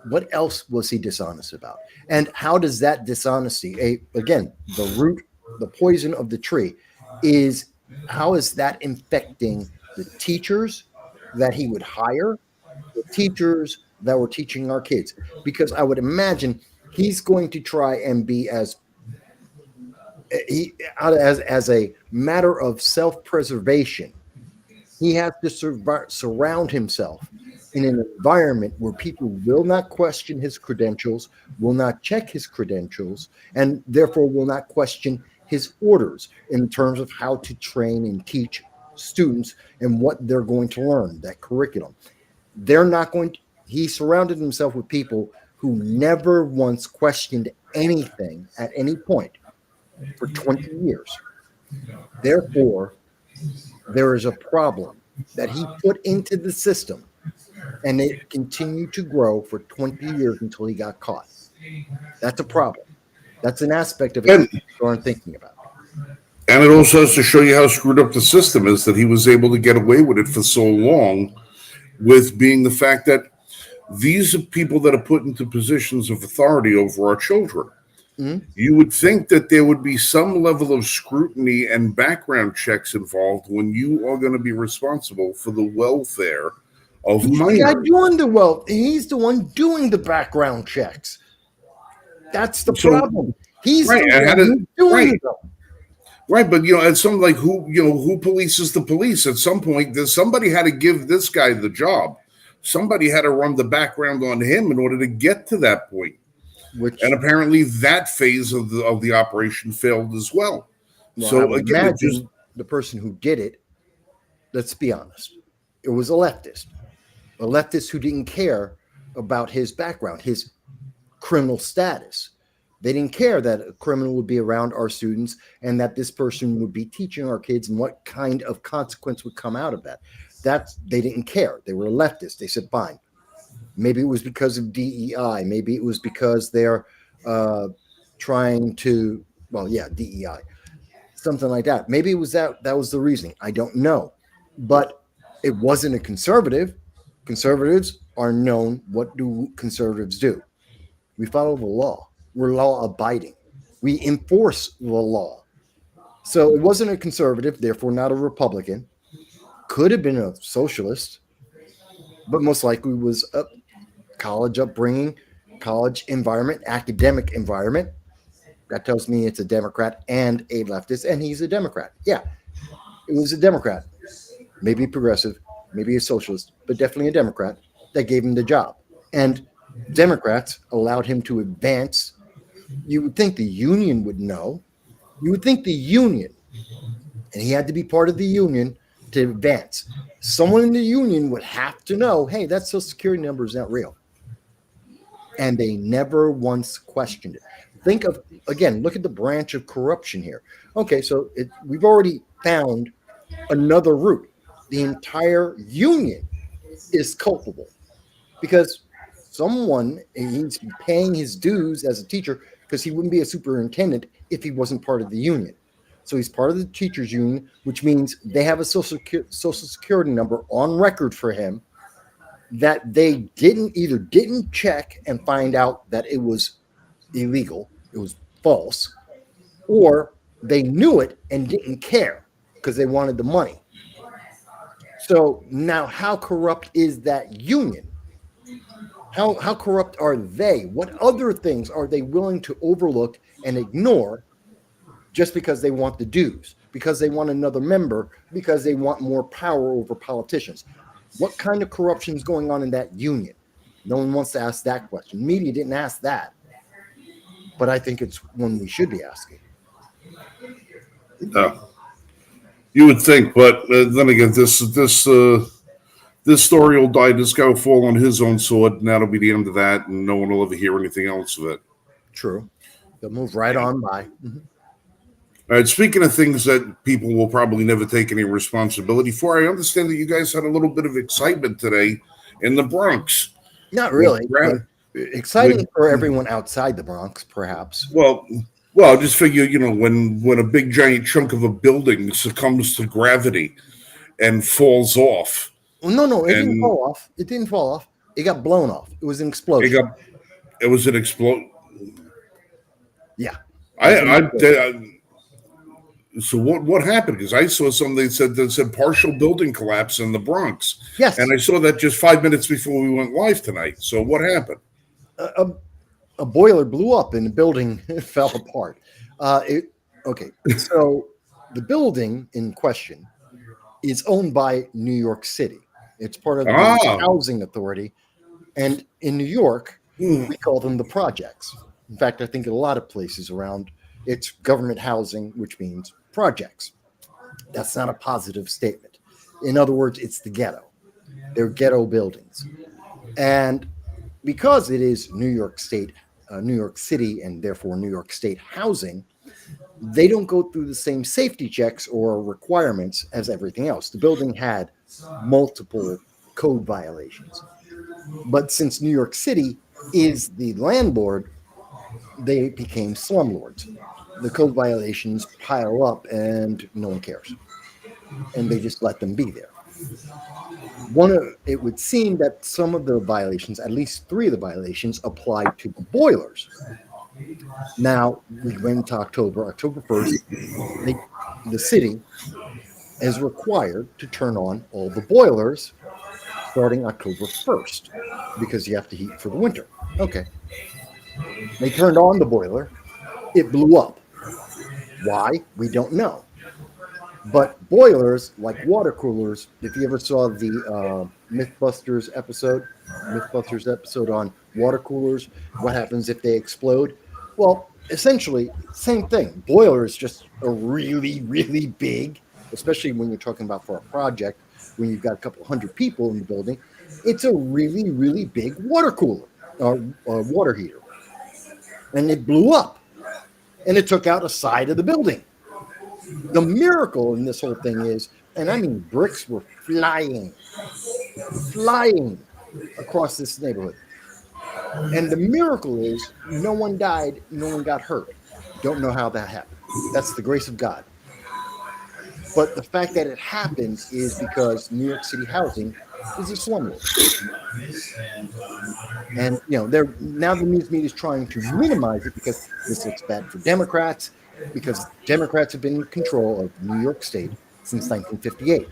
what else was he dishonest about? And how does that dishonesty, again, the root, the poison of the tree, is how is that infecting the teachers that he would hire, the teachers that were teaching our kids? Because I would imagine he's going to try and be as a matter of self-preservation. He has to surround himself in an environment where people will not question his credentials, will not check his credentials, and therefore will not question his orders in terms of how to train and teach students and what they're going to learn, that curriculum. They're not going to, he surrounded himself with people who never once questioned anything at any point for 20 years. Therefore, there is a problem that he put into the system, and it continued to grow for 20 years until he got caught. That's a problem. That's an aspect of it And people aren't thinking about. and it also has to show you how screwed up the system is, that he was able to get away with it for so long, with being the fact that these are people that are put into positions of authority over our children. Mm-hmm. You would think that there would be some level of scrutiny and background checks involved when you are going to be responsible for the welfare of He's the guy minors. doing the well. He's the one doing the background checks. That's the problem. He's right, the one who's doing right, them. right, but at some, like, who polices the police? At some point, somebody had to give this guy the job. Somebody had to run the background on him in order to get to that point. And apparently that phase of the operation failed as well. I So would again, imagine the person who did it, let's be honest, it was a leftist who didn't care about his background, his criminal status. They didn't care that a criminal would be around our students and that this person would be teaching our kids and what kind of consequence would come out of that. They didn't care. They were leftists. They said, fine. Maybe it was because of DEI. Maybe it was because they're trying to, DEI, something like that. Maybe it was that was the reasoning. I don't know. But it wasn't a conservative. Conservatives are known. What do conservatives do? We follow the law. We're law abiding. We enforce the law. So it wasn't a conservative, therefore not a Republican. Could have been a socialist, but most likely was a college upbringing, college environment, academic environment. That tells me it's a Democrat and a leftist, and he's a Democrat. Yeah, it was a Democrat, maybe progressive, maybe a socialist, but definitely a Democrat that gave him the job. And Democrats allowed him to advance. You would think the union would know. You would think the union, and he had to be part of the union to advance. Someone in the union would have to know, hey, that Social Security number is not real. And they never once questioned it. Think of, again, look at the branch of corruption here. Okay, so we've already found another route. The entire union is culpable because someone he's paying his dues as a teacher because he wouldn't be a superintendent if he wasn't part of the union. So he's part of the teachers union, which means they have a social security number on record for him that they didn't check and find out that it was illegal, it was false, or they knew it and didn't care because they wanted the money. So now, how corrupt is that union? How corrupt are they? What other things are they willing to overlook and ignore just because they want the dues, because they want another member, because they want more power over politicians? What kind of corruption is going on in that union? No one wants to ask that question. Media didn't ask that, but I think it's one we should be asking. You would think, but then again, this story will die. This guy will fall on his own sword, and that'll be the end of that, and no one will ever hear anything else of it. True. They'll move right on by. Mm-hmm. All right, speaking of things that people will probably never take any responsibility for, I understand that you guys had a little bit of excitement today in the Bronx. Not really. Exciting for everyone outside the Bronx, perhaps. Well, just figure, when a big giant chunk of a building succumbs to gravity and falls off. Well, no, it didn't fall off. It didn't fall off. It got blown off. It was an explosion. It was an explosion. Yeah. So what happened? Because I saw something that said partial building collapse in the Bronx. Yes. And I saw that just 5 minutes before we went live tonight. So what happened? A boiler blew up and the building fell apart. Okay. So the building in question is owned by New York City. It's part of the housing authority. And in New York, we call them the projects. In fact, I think in a lot of places around, it's government housing, which means projects. That's not a positive statement. In other words, it's the ghetto. They're ghetto buildings. And because it is New York City, and therefore New York State housing, they don't go through the same safety checks or requirements as everything else. The building had multiple code violations. But since New York City is the landlord, they became slumlords. The code violations pile up and no one cares. And they just let them be there. It would seem that some of the violations, at least 3 of the violations, applied to the boilers. Now, we went into October 1st, the city is required to turn on all the boilers starting October 1st because you have to heat for the winter. Okay. They turned on the boiler. It blew up. Why? We don't know. But boilers, like water coolers, if you ever saw the Mythbusters episode on water coolers, what happens if they explode? Well, essentially, same thing. Boiler is just a really, really big, especially when you're talking about for a project, when you've got a couple hundred people in the building, it's a really, really big water cooler or water heater. And it blew up. And it took out a side of the building. The miracle in this whole thing is, and I mean bricks were flying across this neighborhood. And the miracle is no one died, no one got hurt. Don't know how that happened. That's the grace of God. But the fact that it happened is because New York City housing is a slumlord. And now the news media is trying to minimize it because this looks bad for Democrats, because Democrats have been in control of New York State since 1958.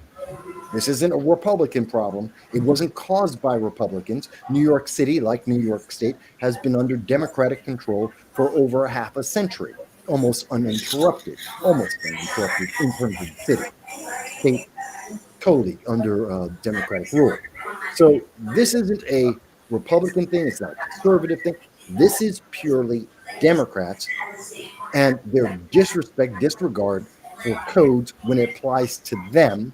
This isn't a Republican problem. It wasn't caused by Republicans. New York City, like New York State, has been under Democratic control for over half a century, almost uninterrupted in terms of the city. State totally under Democratic rule. So this isn't a Republican thing. It's not a conservative thing. This is purely Democrats and their disregard for codes when it applies to them.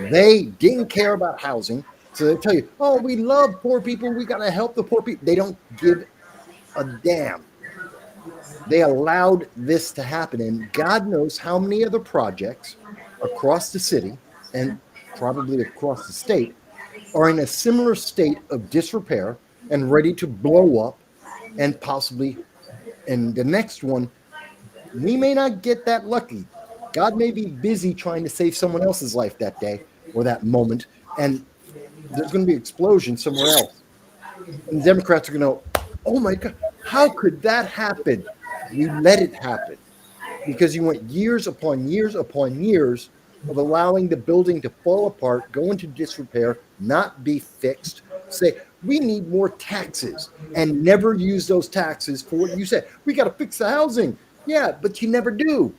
They didn't care about housing. So they tell you, oh, we love poor people. We got to help the poor people. They don't give a damn. They allowed this to happen. And God knows how many other projects across the city and probably across the state are in a similar state of disrepair and ready to blow up, and possibly, and the next one, we may not get that lucky. God may be busy trying to save someone else's life that day or that moment, and there's going to be an explosion somewhere else. And the Democrats are going to, oh my God, how could that happen? We let it happen because you went years upon years upon years of allowing the building to fall apart, go into disrepair, not be fixed. Say, we need more taxes, and never use those taxes for what you said. We got to fix the housing. Yeah, but you never do.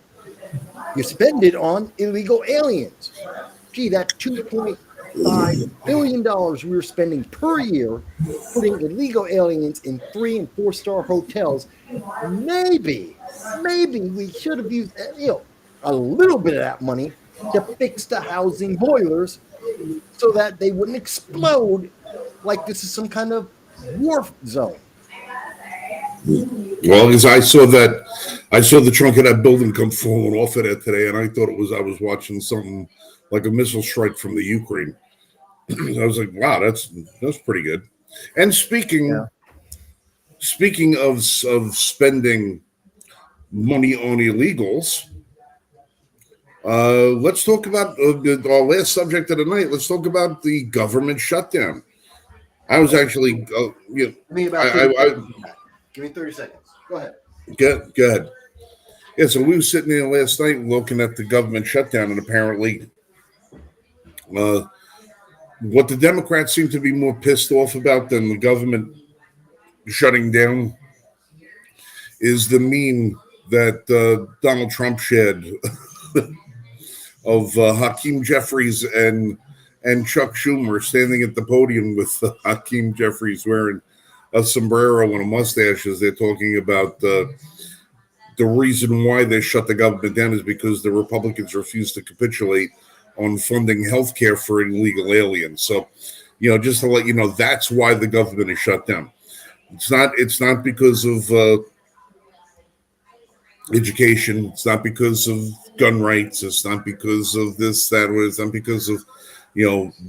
You spend it on illegal aliens. Gee, that $2.5 billion we were spending per year putting illegal aliens in 3- and 4-star hotels, maybe we should have used a little bit of that money to fix the housing boilers so that they wouldn't explode like this is some kind of war zone. Well, because I saw the trunk of that building come falling off of it today, and I thought I was watching something like a missile strike from the Ukraine. I was like, wow, that's pretty good. And speaking of spending money on illegals, let's talk about our last subject of the night. Let's talk about the government shutdown. I was actually, Give me about 30 seconds. Go ahead. Go ahead. Yeah, so we were sitting there last night looking at the government shutdown, and apparently what the Democrats seem to be more pissed off about than the government shutting down is the meme that Donald Trump shared of Hakeem Jeffries and Chuck Schumer standing at the podium with Hakeem Jeffries wearing a sombrero and a mustache as they're talking about the reason why they shut the government down is because the Republicans refused to capitulate on funding health care for illegal aliens. So, just to let you know, that's why the government is shut down. It's not because of education. It's not because of gun rights. It's not because of this, that, or it's not because of,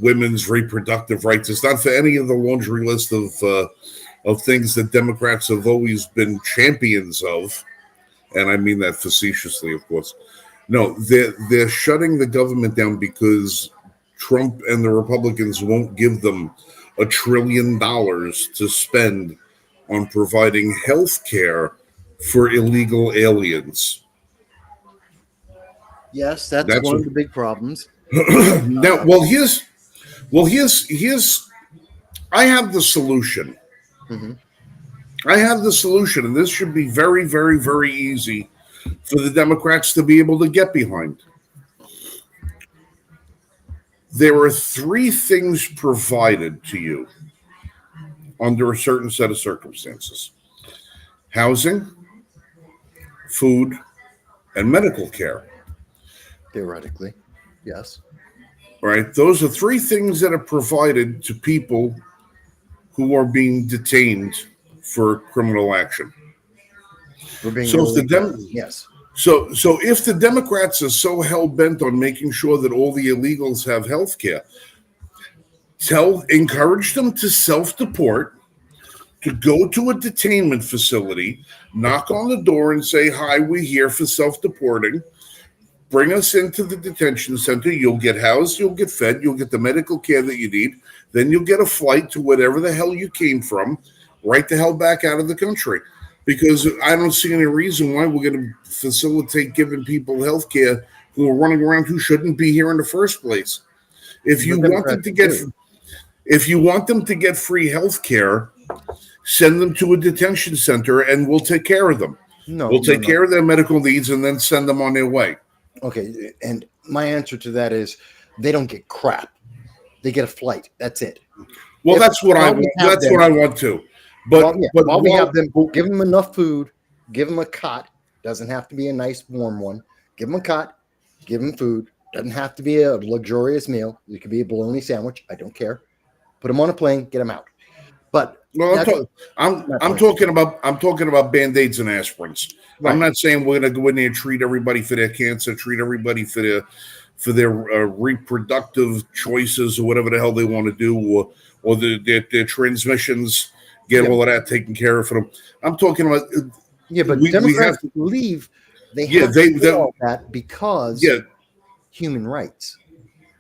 women's reproductive rights. It's not for any of the laundry list of things that Democrats have always been champions of. And I mean that facetiously, of course. No, they're shutting the government down because Trump and the Republicans won't give them $1 trillion to spend on providing health care for illegal aliens. Yes, that's one of the big problems. Now, here's I have the solution. Mm-hmm. I have the solution, and this should be very, very, very easy for the Democrats to be able to get behind. There are 3 things provided to you under a certain set of circumstances: housing, food, and medical care. Theoretically, yes. Right? Those are 3 things that are provided to people who are being detained for criminal action. Yes. So if the Democrats are so hell bent on making sure that all the illegals have health care, encourage them to self-deport, to go to a detainment facility, knock on the door and say, "Hi, we're here for self-deporting. Bring us into the detention center. You'll get housed, you'll get fed, you'll get the medical care that you need. Then you'll get a flight to whatever the hell you came from, right the hell back out of the country." Because I don't see any reason why we're going to facilitate giving people health care who are running around who shouldn't be here in the first place. If you want them to get free health care, send them to a detention center and we'll take care of them. We'll take care of their medical needs and then send them on their way. Okay, and my answer to that is they don't get crap. They get a flight. That's it. Well, that's what I want too. But while we have them, give them enough food, give them a cot. Doesn't have to be a nice warm one. Give them a cot, give them food. Doesn't have to be a luxurious meal. It could be a bologna sandwich. I don't care. Put them on a plane, get them out. But Well, that's I'm talking about Band-Aids and aspirins. Right. I'm not saying we're going to go in there and treat everybody for their cancer, treat everybody for their reproductive choices or whatever the hell they want to do, or their transmissions. Get all of that taken care of for them. I'm talking about. But we Democrats have to, believe they yeah, have to do all that because human rights.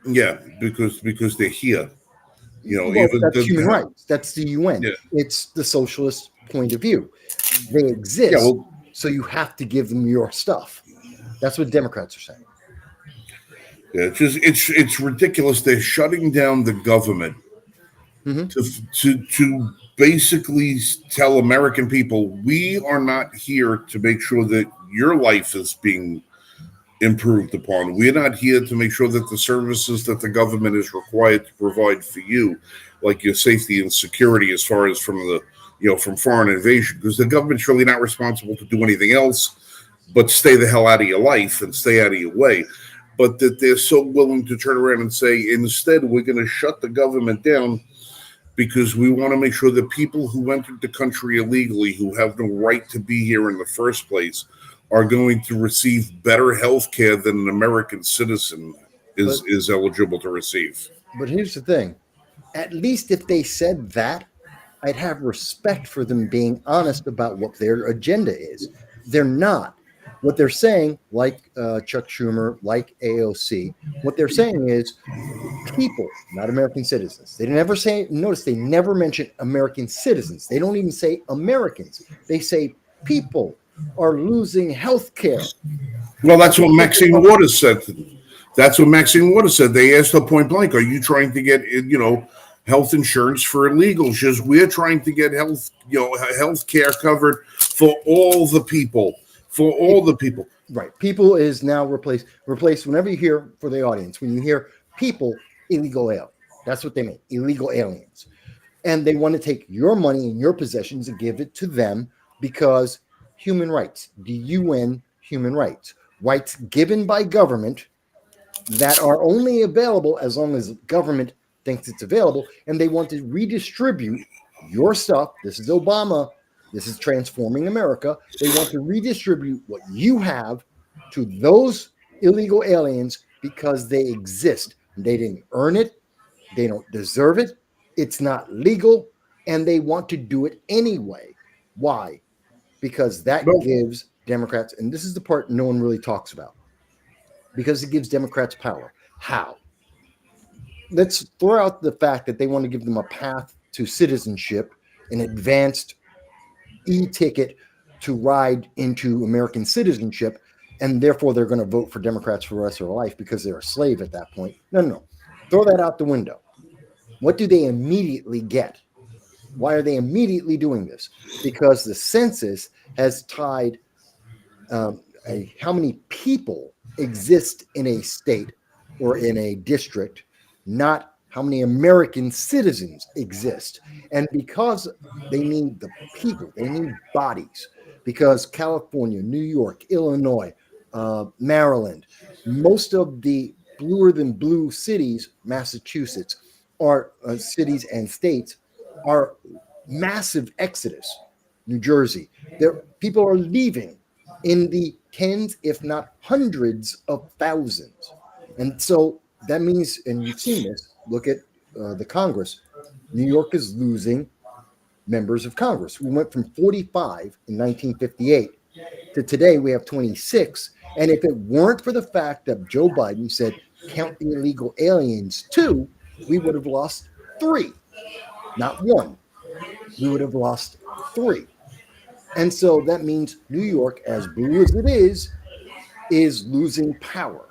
Yeah, because they're here. Well, Even that's human rights. That's the UN. Yeah. It's the socialist point of view. They exist, so you have to give them your stuff. That's what Democrats are saying. Yeah, it's ridiculous. They're shutting down the government to basically tell American people, we are not here to make sure that your life is being improved upon. We're not here to make sure that the services that the government is required to provide for you, like your safety and security, as far as from foreign invasion, because the government's really not responsible to do anything else but stay the hell out of your life and stay out of your way. But that they're so willing to turn around and say, instead, we're going to shut the government down because we want to make sure that people who entered the country illegally, who have no right to be here in the first place, are going to receive better health care than an American citizen is eligible to receive. But here's the thing. At least if they said that, I'd have respect for them being honest about what their agenda is. They're not. What they're saying, like Chuck Schumer, like AOC, what they're saying is people, not American citizens. They never say, notice they never mention American citizens. They don't even say Americans. They say people are losing health care. Well, that's what Maxine Waters said. That's what Maxine Waters said. They asked her point blank, are you trying to get, health insurance for illegals? She says, we're trying to get health care covered for all the people. For all the people. Right. People is now replaced whenever you hear, for the audience, when you hear people, illegal alien. That's what they mean, illegal aliens. And they want to take your money and your possessions and give it to them because human rights, the UN human rights given by government that are only available as long as government thinks it's available. And they want to redistribute your stuff. This is Obama. This is transforming America. They want to redistribute what you have to those illegal aliens because they exist. They didn't earn it. They don't deserve it. It's not legal. And they want to do it anyway. Why? Because that gives Democrats, and this is the part no one really talks about, because it gives Democrats power. How? Let's throw out the fact that they want to give them a path to citizenship, an advanced e-ticket to ride into American citizenship, and therefore they're going to vote for Democrats for the rest of their life because they're a slave at that point. No. Throw that out the window. What do they immediately get? Why are they immediately doing this? Because the census has tied how many people exist in a state or in a district, not how many American citizens exist. And because they need the people, they need bodies, because California, New York, Illinois, Maryland, most of the bluer than blue cities, Massachusetts, are cities and states are massive exodus. New Jersey, people are leaving in the tens, if not hundreds of thousands. And so that means, and you've seen this, look at the Congress. New York is losing members of Congress. We went from 45 in 1958 to today we have 26. And if it weren't for the fact that Joe Biden said, count the illegal aliens too, we would have lost 3, not 1. We would have lost 3. And so that means New York, as blue as it is losing power.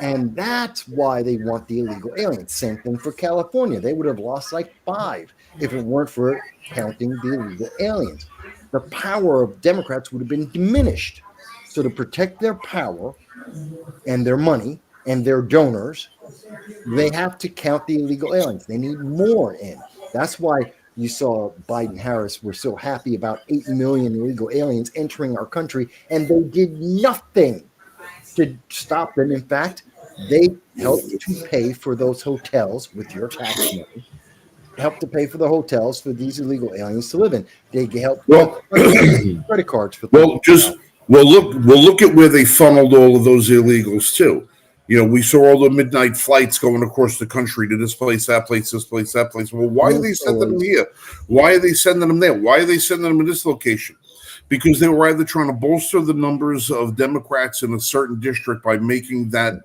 And that's why they want the illegal aliens. Same thing for California. They would have lost like 5 if it weren't for counting the illegal aliens. The power of Democrats would have been diminished. So to protect their power and their money and their donors, they have to count the illegal aliens. They need more in. That's why you saw Biden and Harris were so happy about 8 million illegal aliens entering our country, and they did nothing to stop them. In fact, they helped to pay for those hotels with your tax money help to pay for the hotels for these illegal aliens to live in. They help Well, credit cards for well, look at where they funneled all of those illegals to. You know, we saw all the midnight flights going across the country to this place, that place, this place, that place. Well, why are they sending them here? Why are they sending them there? Why are they sending them in this location? Because they were either trying to bolster the numbers of Democrats in a certain district by making that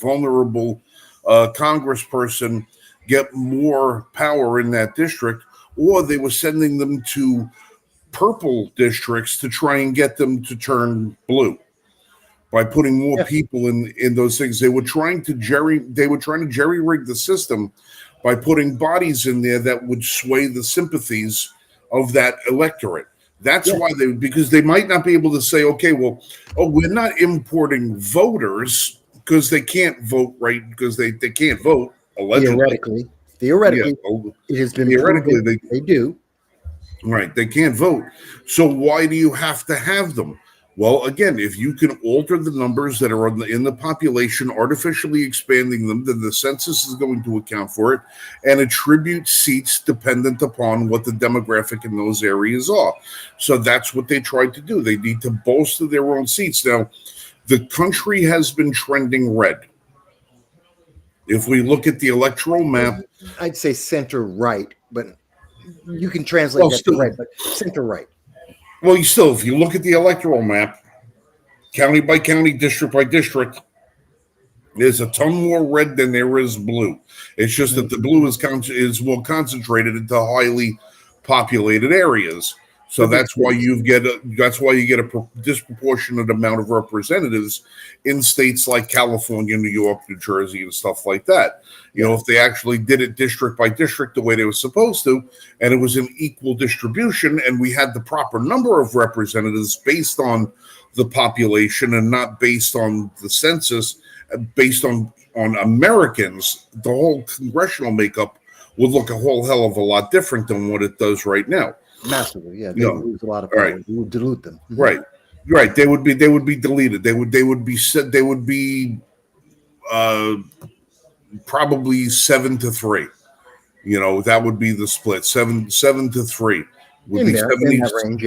vulnerable congressperson get more power in that district, or they were sending them to purple districts to try and get them to turn blue by putting more people in those things. They were trying to jerry rig the system by putting bodies in there that would sway the sympathies of that electorate. That's why because they might not be able to say, okay, well, we're not importing voters because they can't vote, right? Because they can't vote, allegedly. Theoretically, it has been proven they do. Right, they can't vote. So why do you have to have them? Well, again, if you can alter the numbers that are in the population, artificially expanding them, then the census is going to account for it and attribute seats dependent upon what the demographic in those areas are. So that's what they tried to do. They need to bolster their own seats. Now, the country has been trending red. If we look at the electoral map, I'd say center right, but you can translate that to red, but center right. Well, if you look at the electoral map, county by county, district by district, there's a ton more red than there is blue. It's just that the blue is more concentrated into highly populated areas. So that's why you get a disproportionate amount of representatives in states like California, New York, New Jersey, and stuff like that. You know, if they actually did it district by district the way they were supposed to, and it was an equal distribution, and we had the proper number of representatives based on the population and not based on the census, based on Americans, the whole congressional makeup would look a whole hell of a lot different than what it does right now. Massively, yeah. They would lose a lot of power. They would dilute them. Right. They would be deleted. They would be probably 7-3. You know, that would be the split. 7-3 would be 70. In that range,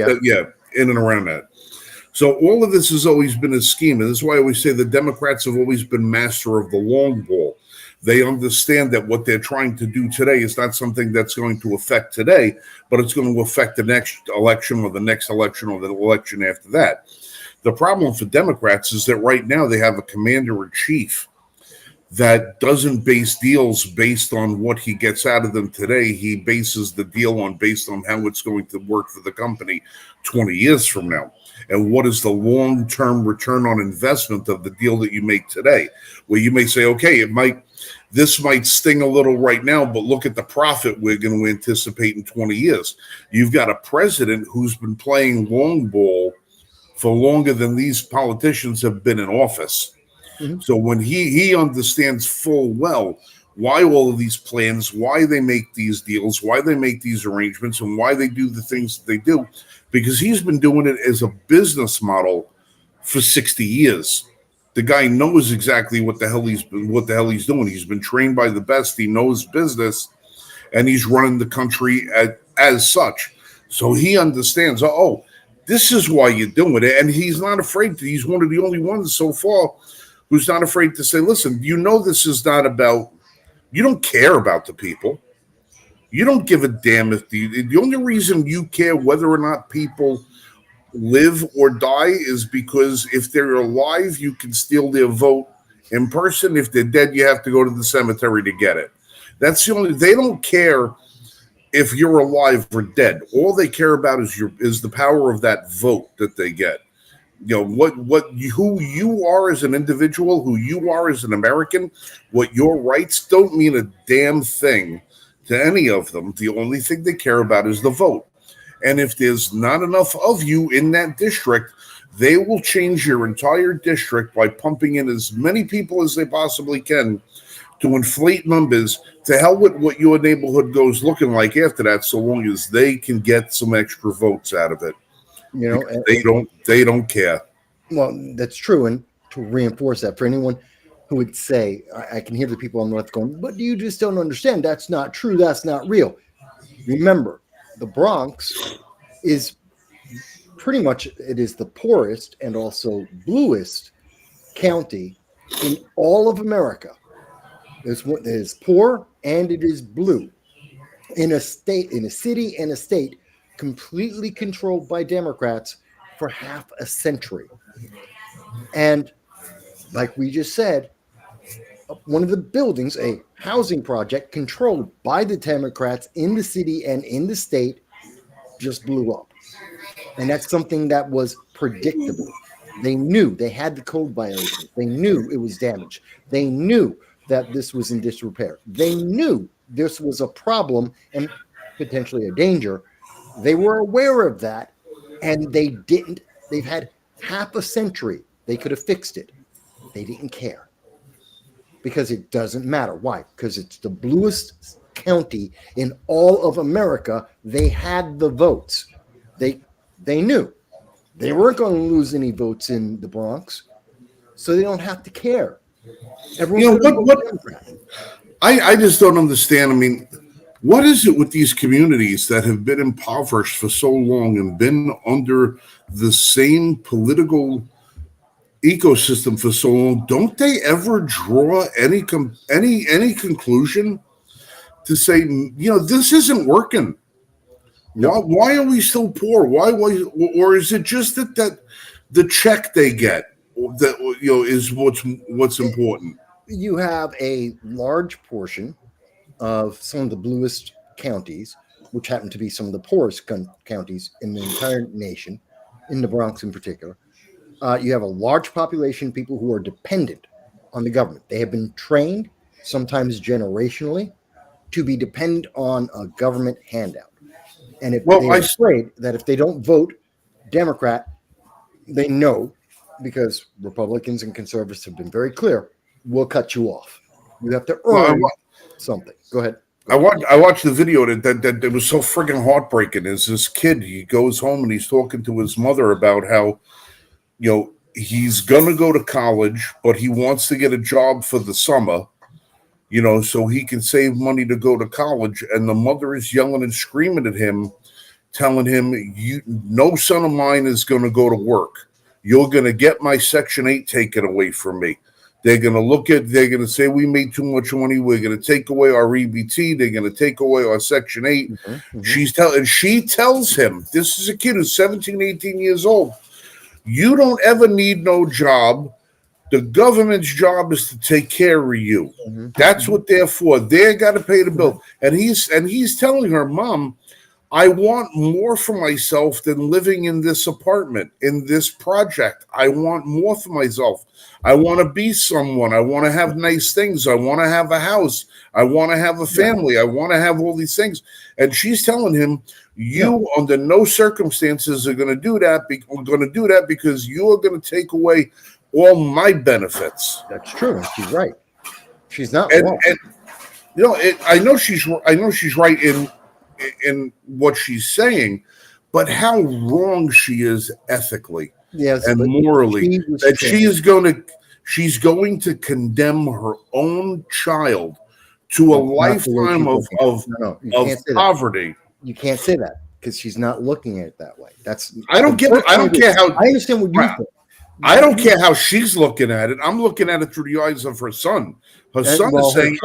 in and around that. So all of this has always been a scheme, and this is why I always say the Democrats have always been master of the long ball. They understand that what they're trying to do today is not something that's going to affect today, but it's going to affect the next election or the next election or the election after that. The problem for Democrats is that right now they have a commander-in-chief that doesn't base deals based on what he gets out of them today. He bases the deal based on how it's going to work for the company 20 years from now. And what is the long-term return on investment of the deal that you make today? Where you may say, okay, this might sting a little right now, but look at the profit we're going to anticipate in 20 years. You've got a president who's been playing long ball for longer than these politicians have been in office. Mm-hmm. So when he understands full well why all of these plans, why they make these deals, why they make these arrangements, and why they do the things that they do, because he's been doing it as a business model for 60 years. The guy knows exactly what the hell he's doing. He's been trained by the best. He knows business, and he's running the country as such. So he understands. Oh, this is why you're doing it, and he's not afraid to. He's one of the only ones so far who's not afraid to say, "Listen, you know this is not about. You don't care about the people. You don't give a damn if the only reason you care whether or not people live or die is because if they're alive, you can steal their vote in person. If they're dead, you have to go to the cemetery to get it. That's the only. They don't care if you're alive or dead. All they care about is the power of that vote that they get. You know who you are as an individual, who you are as an American, what your rights don't mean a damn thing to any of them. The only thing they care about is the vote. And if there's not enough of you in that district, they will change your entire district by pumping in as many people as they possibly can to inflate numbers. To hell with what your neighborhood goes looking like after that, so long as they can get some extra votes out of it. You know, they don't care. Well, that's true. And to reinforce that for anyone, who would say, I can hear the people on the left going, but you just don't understand. That's not true. That's not real. Remember, the Bronx is pretty much, it is the poorest and also bluest county in all of America. It is poor and it is blue. In a state, in a city and a state completely controlled by Democrats for half a century. And like we just said, one of the buildings, a housing project controlled by the Democrats in the city and in the state, just blew up. And that's something that was predictable. They knew they had the code violation. They knew it was damaged. They knew that this was in disrepair. They knew this was a problem and potentially a danger. They were aware of that, and they didn't. They've had half a century. They could have fixed it. They didn't care because it doesn't matter. Why? Because it's the bluest county in all of America. They had the votes. They knew they weren't going to lose any votes in the Bronx, so they don't have to care. Everyone's I just don't understand. I mean, what is it with these communities that have been impoverished for so long and been under the same political ecosystem for so long? Don't they ever draw any conclusion to say, this isn't working? Why are we still poor? Why? Or is it just that the check they get that is what's important? You have a large portion of some of the bluest counties, which happen to be some of the poorest counties in the entire nation, in the Bronx in particular. You have a large population of people who are dependent on the government. They have been trained, sometimes generationally, to be dependent on a government handout. And if they're afraid that if they don't vote Democrat, they know, because Republicans and conservatives have been very clear, we'll cut you off. You have to earn something. Go ahead. I watched the video that was so friggin' heartbreaking. Is this kid, he goes home and he's talking to his mother about how, he's gonna go to college, but he wants to get a job for the summer, so he can save money to go to college. And the mother is yelling and screaming at him, telling him, no son of mine is going to go to work. You're going to get my Section 8 taken away from me. They're going to say we made too much money. We're going to take away our EBT. They're going to take away our Section 8. Mm-hmm. She tells him, this is a kid who's 17, 18 years old. You don't ever need no job. The government's job is to take care of you. Mm-hmm. That's what they're for. They got to pay the bill. And he's telling her, Mom, I want more for myself than living in this apartment, in this project. I want more for myself. I want to be someone. I want to have nice things. I want to have a house. I want to have a family. Yeah. I want to have all these things. And she's telling him, under no circumstances are going to do that. We're going to do that because you are going to take away all my benefits. That's true. She's right. She's not wrong. And I know she's right in what she's saying, but how wrong she is ethically and morally, that she's going to condemn her own child to a lifetime of poverty. You can't say that because she's not looking at it that way. I don't care how I understand what you think. I don't care how she's looking at it. I'm looking at it through the eyes of her son. Her son is saying,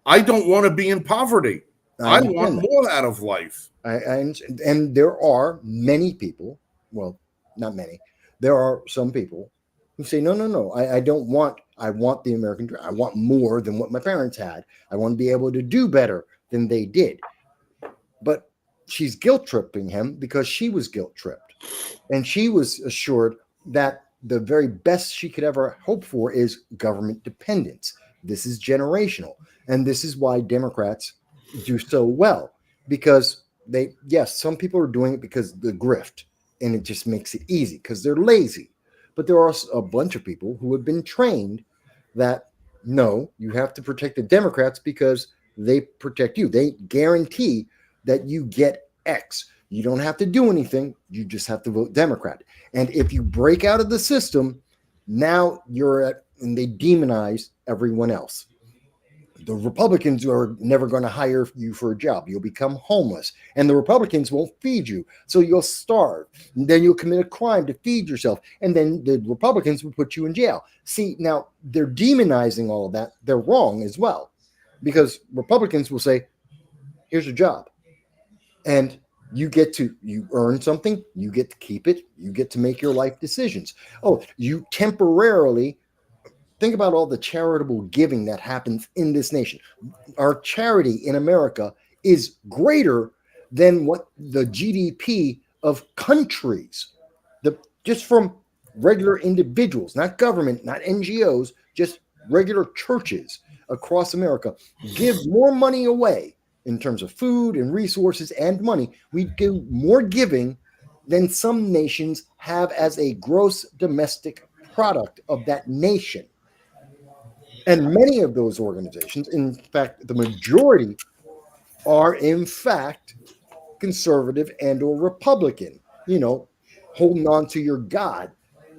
I don't want to be in poverty. I want more out of life. And there are many people, well, not many. There are some people who say, no. I want the American dream. I want more than what my parents had. I want to be able to do better than they did. But she's guilt tripping him because she was guilt tripped. And she was assured that the very best she could ever hope for is government dependence. This is generational. And this is why Democrats do so well, because some people are doing it because the grift, and it just makes it easy because they're lazy. But there are a bunch of people who have been trained that, no, you have to protect the Democrats because they protect you. They guarantee that you get X. You don't have to do anything. You just have to vote Democrat. And if you break out of the system, now you're and they demonize everyone else. The Republicans are never going to hire you for a job. You'll become homeless, and the Republicans won't feed you, so you'll starve. And then you'll commit a crime to feed yourself, and then the Republicans will put you in jail. See, now they're demonizing all of that. They're wrong as well, because Republicans will say, here's your job, and you earn something, you get to keep it, you get to make your life decisions. Oh, you temporarily think about all the charitable giving that happens in this nation. Our charity in America is greater than what the GDP of countries, just from regular individuals, not government, not NGOs, just regular churches across America give more money away in terms of food and resources and money. We do more giving than some nations have as a gross domestic product of that nation. And many of those organizations, in fact, the majority are in fact conservative and or Republican, holding on to your God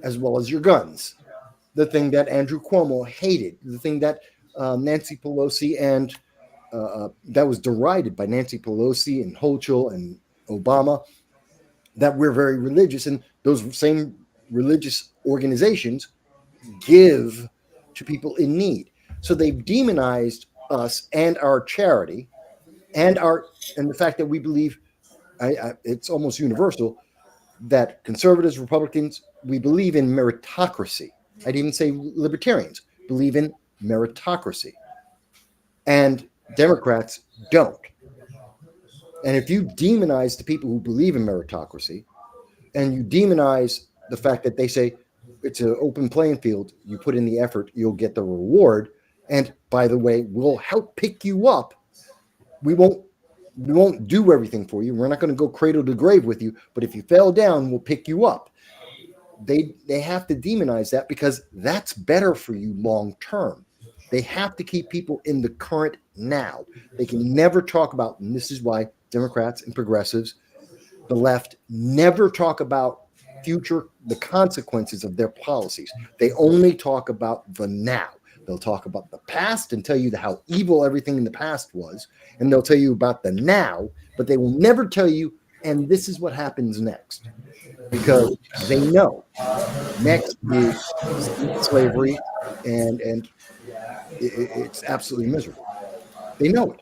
as well as your guns. The thing that Andrew Cuomo hated, the thing that Nancy Pelosi and that was derided by Nancy Pelosi and Hochul and Obama, that we're very religious. And those same religious organizations give to people in need. So they've demonized us and our charity and the fact that we believe, it's almost universal, that conservatives, Republicans, we believe in meritocracy. I'd even say libertarians believe in meritocracy. And Democrats don't. And if you demonize the people who believe in meritocracy, and you demonize the fact that they say it's an open playing field, you put in the effort, you'll get the reward. And by the way, we'll help pick you up. We won't do everything for you. We're not going to go cradle to grave with you, but if you fell down, we'll pick you up. They have to demonize that because that's better for you long term. They have to keep people in the current now. They can never talk about, and this is why Democrats and progressives, the left, never talk about the consequences of their policies. They only talk about the now. They'll talk about the past and tell you how evil everything in the past was, and they'll tell you about the now, but they will never tell you, and this is what happens next, because they know next is slavery, and it's absolutely miserable. They know it.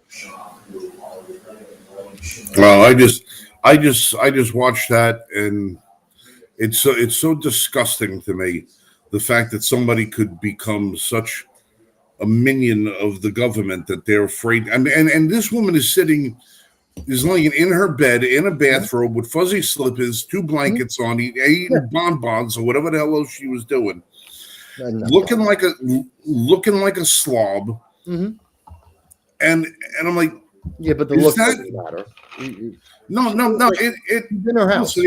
Well, I just watched that, and it's so disgusting to me, the fact that somebody could become such a minion of the government that they're afraid. And this woman is laying in her bed in a bathrobe with fuzzy slippers, 2 blankets on, eating bonbons or whatever the hell else she was doing, looking like a slob. Mm-hmm. And I'm like, yeah, but the look doesn't matter. No. It's in her house.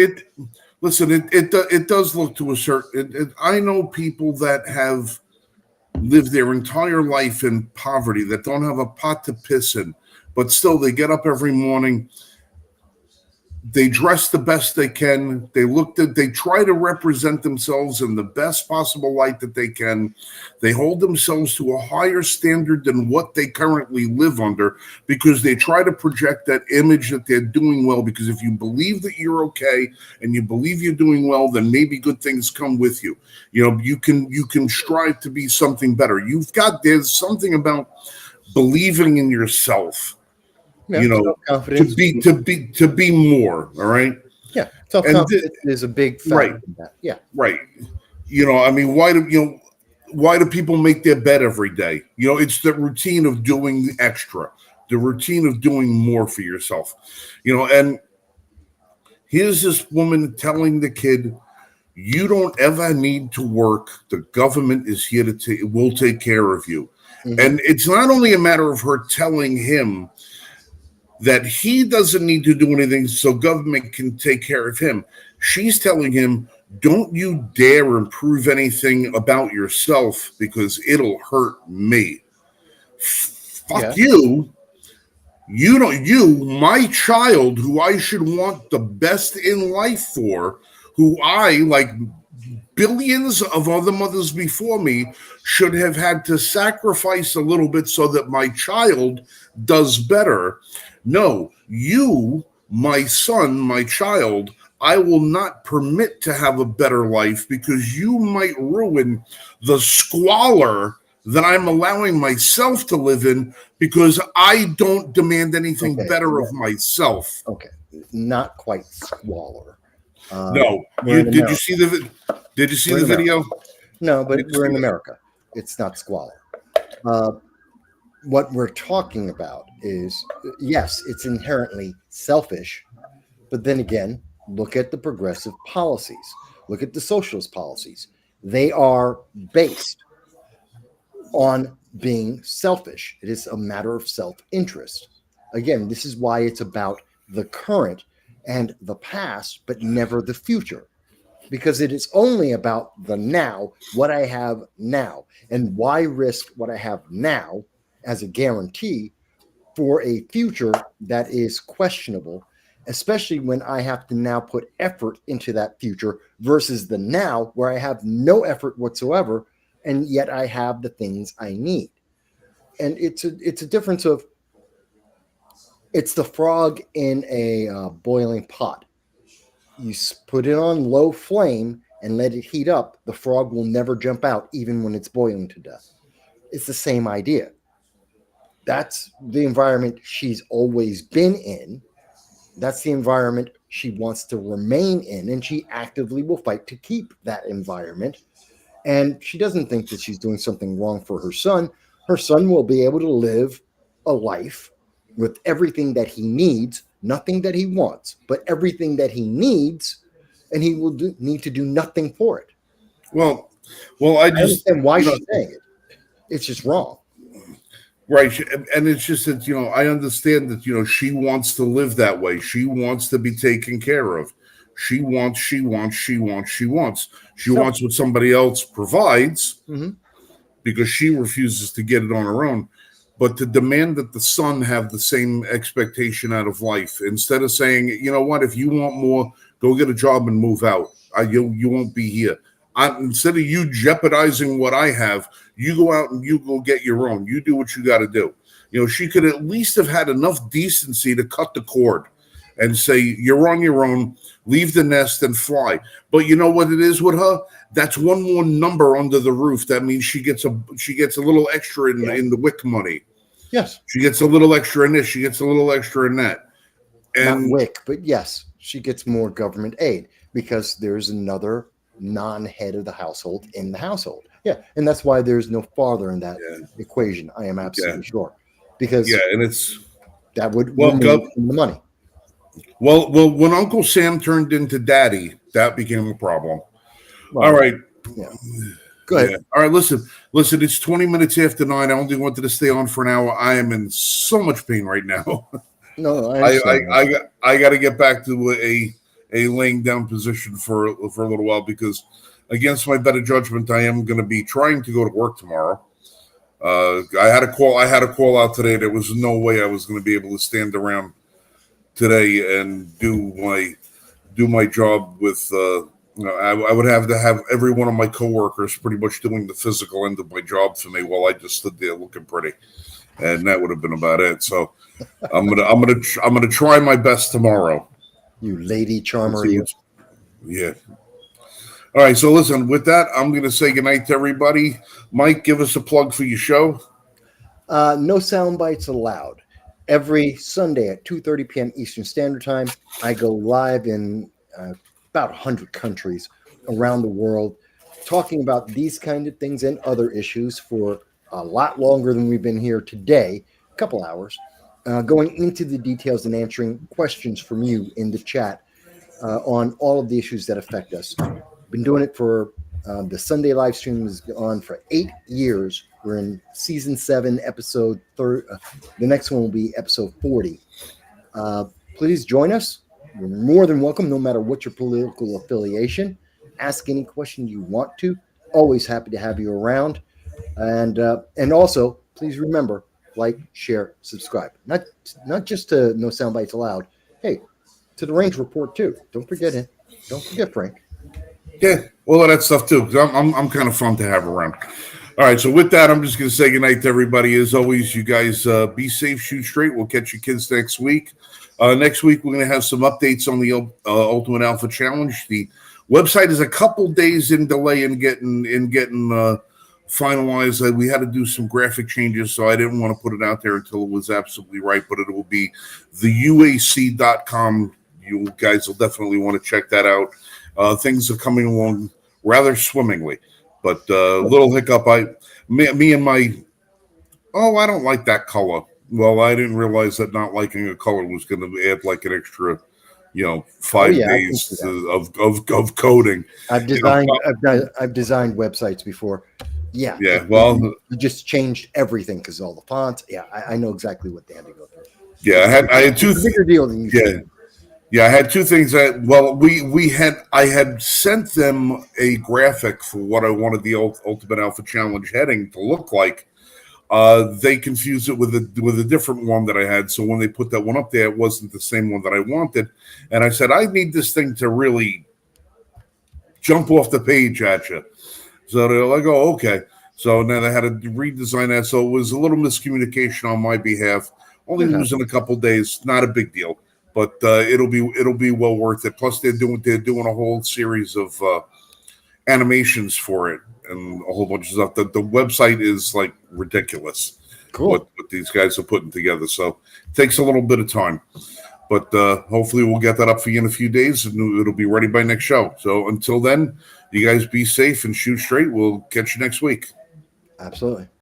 Listen, it does look to a certain. I know people that have lived their entire life in poverty, that don't have a pot to piss in, but still they get up every morning. They dress the best they can. They try to represent themselves in the best possible light that they can. They hold themselves to a higher standard than what they currently live under, because they try to project that image that they're doing well. Because if you believe that you're okay and you believe you're doing well, then maybe good things come with you. You can strive to be something better. There's something about believing in yourself. To be more, all right. Yeah, self-confidence is a big factor. Right. In that. Yeah, right. Why do people make their bed every day? It's the routine of doing extra, the routine of doing more for yourself. And here's this woman telling the kid, "You don't ever need to work. The government is here will take care of you." Mm-hmm. And it's not only a matter of her telling him that he doesn't need to do anything so government can take care of him. She's telling him, don't you dare improve anything about yourself because it'll hurt me. Fuck you. My child, who I should want the best in life for, who I, like billions of other mothers before me should have had to sacrifice a little bit so that my child does better. No, you, my son, my child, I will not permit to have a better life because you might ruin the squalor that I'm allowing myself to live in because I don't demand anything better of myself. Okay, not quite squalor. No, did you see the video? No, but we're in America. It's not squalor. What we're talking about is, yes, it's inherently selfish, but then again, look at the progressive policies. Look at the socialist policies. They are based on being selfish. It is a matter of self-interest. Again, this is why it's about the current and the past, but never the future. Because it is only about the now, what I have now, and why risk what I have now as a guarantee for a future that is questionable, especially when I have to now put effort into that future versus the now where I have no effort whatsoever, and yet I have the things I need. And it's a difference of, it's the frog in a boiling pot. You put it on low flame and let it heat up, the frog will never jump out even when it's boiling to death. It's the same idea. That's the environment she's always been in. That's the environment she wants to remain in, and she actively will fight to keep that environment. And she doesn't think that she's doing something wrong for her son. Her son will be able to live a life with everything that he needs, nothing that he wants, but everything that he needs, and he will need to do nothing for it. Well, I understand why she's saying it. It's just wrong. Right. And it's just that, I understand that, she wants to live that way. She wants to be taken care of. She wants what somebody else provides because she refuses to get it on her own. But to demand that the son have the same expectation out of life, instead of saying, you know what, if you want more, go get a job and move out. You won't be here. Instead of you jeopardizing what I have, you go out and you go get your own. You do what you got to do. She could at least have had enough decency to cut the cord and say, you're on your own, leave the nest and fly. But you know what it is with her? That's one more number under the roof. That means she gets a little extra in the WIC money. Yes. She gets a little extra in this. She gets a little extra in that. And not WIC, but yes, she gets more government aid because there's another non-head of the household in the household. Yeah, and that's why there's no father in that equation. I am absolutely sure. Because and it's that would remove the money. Well, when Uncle Sam turned into Daddy, that became a problem. Well, all right. Yeah. Go ahead. Yeah. All right, listen. It's 20 minutes after 9. I only wanted to stay on for an hour. I am in so much pain right now. No, I got to get back to a laying down position for a little while because, against my better judgment, I am going to be trying to go to work tomorrow. I had a call out today. There was no way I was going to be able to stand around today and do my job with. I would have to have every one of my coworkers pretty much doing the physical end of my job for me while I just stood there looking pretty, and that would have been about it. So I'm gonna try my best tomorrow. You lady charmer, you. Yeah. All right. So listen. With that, I'm gonna say goodnight to everybody. Mike, give us a plug for your show. No sound bites allowed. Every Sunday at 2:30 p.m. Eastern Standard Time, I go live in about 100 countries around the world, talking about these kind of things and other issues for a lot longer than we've been here today, a couple hours, going into the details and answering questions from you in the chat on all of the issues that affect us. Been doing it for the Sunday live stream has been on for 8 years. We're in season 7, episode 3. The next one will be episode 40. Please join us. You're more than welcome, no matter what your political affiliation. Ask any question you want to. Always happy to have you around. And also, please remember, like, share, subscribe. Not just to No Sound Bites Allowed. Hey, to the Range Report too. Don't forget it. Don't forget Frank. Yeah, all of that stuff too. 'Cause I'm kind of fun to have around. All right, so with that, I'm just going to say goodnight to everybody. As always, you guys be safe, shoot straight. We'll catch you kids next week. Next week, we're going to have some updates on the Ultimate Alpha Challenge. The website is a couple days in delay in getting finalized. We had to do some graphic changes, so I didn't want to put it out there until it was absolutely right. But it will be theuac.com. You guys will definitely want to check that out. Things are coming along rather swimmingly. But little hiccup, me and my, I don't like that color. Well, I didn't realize that not liking a color was going to add like an extra, 5 days of coding. I've designed websites before. Yeah. Yeah. Well, you just changed everything because all the fonts. Yeah, I know exactly what they had to go through. Yeah, I had two. It's a bigger deal than you think. Yeah, I had two things that. Well, I had sent them a graphic for what I wanted the Ultimate Alpha Challenge heading to look like. They confused it with a different one that I had. So when they put that one up there, it wasn't the same one that I wanted. And I said, I need this thing to really jump off the page at you. So they're like, oh, okay. So now they had to redesign that. So it was a little miscommunication on my behalf. Only losing a couple days, not a big deal. But it'll be well worth it. Plus, they're doing a whole series of animations for it and a whole bunch of stuff. The website is like ridiculous. Cool. What these guys are putting together. So it takes a little bit of time, but hopefully we'll get that up for you in a few days and it'll be ready by next show. So until then, you guys be safe and shoot straight. We'll catch you next week. Absolutely.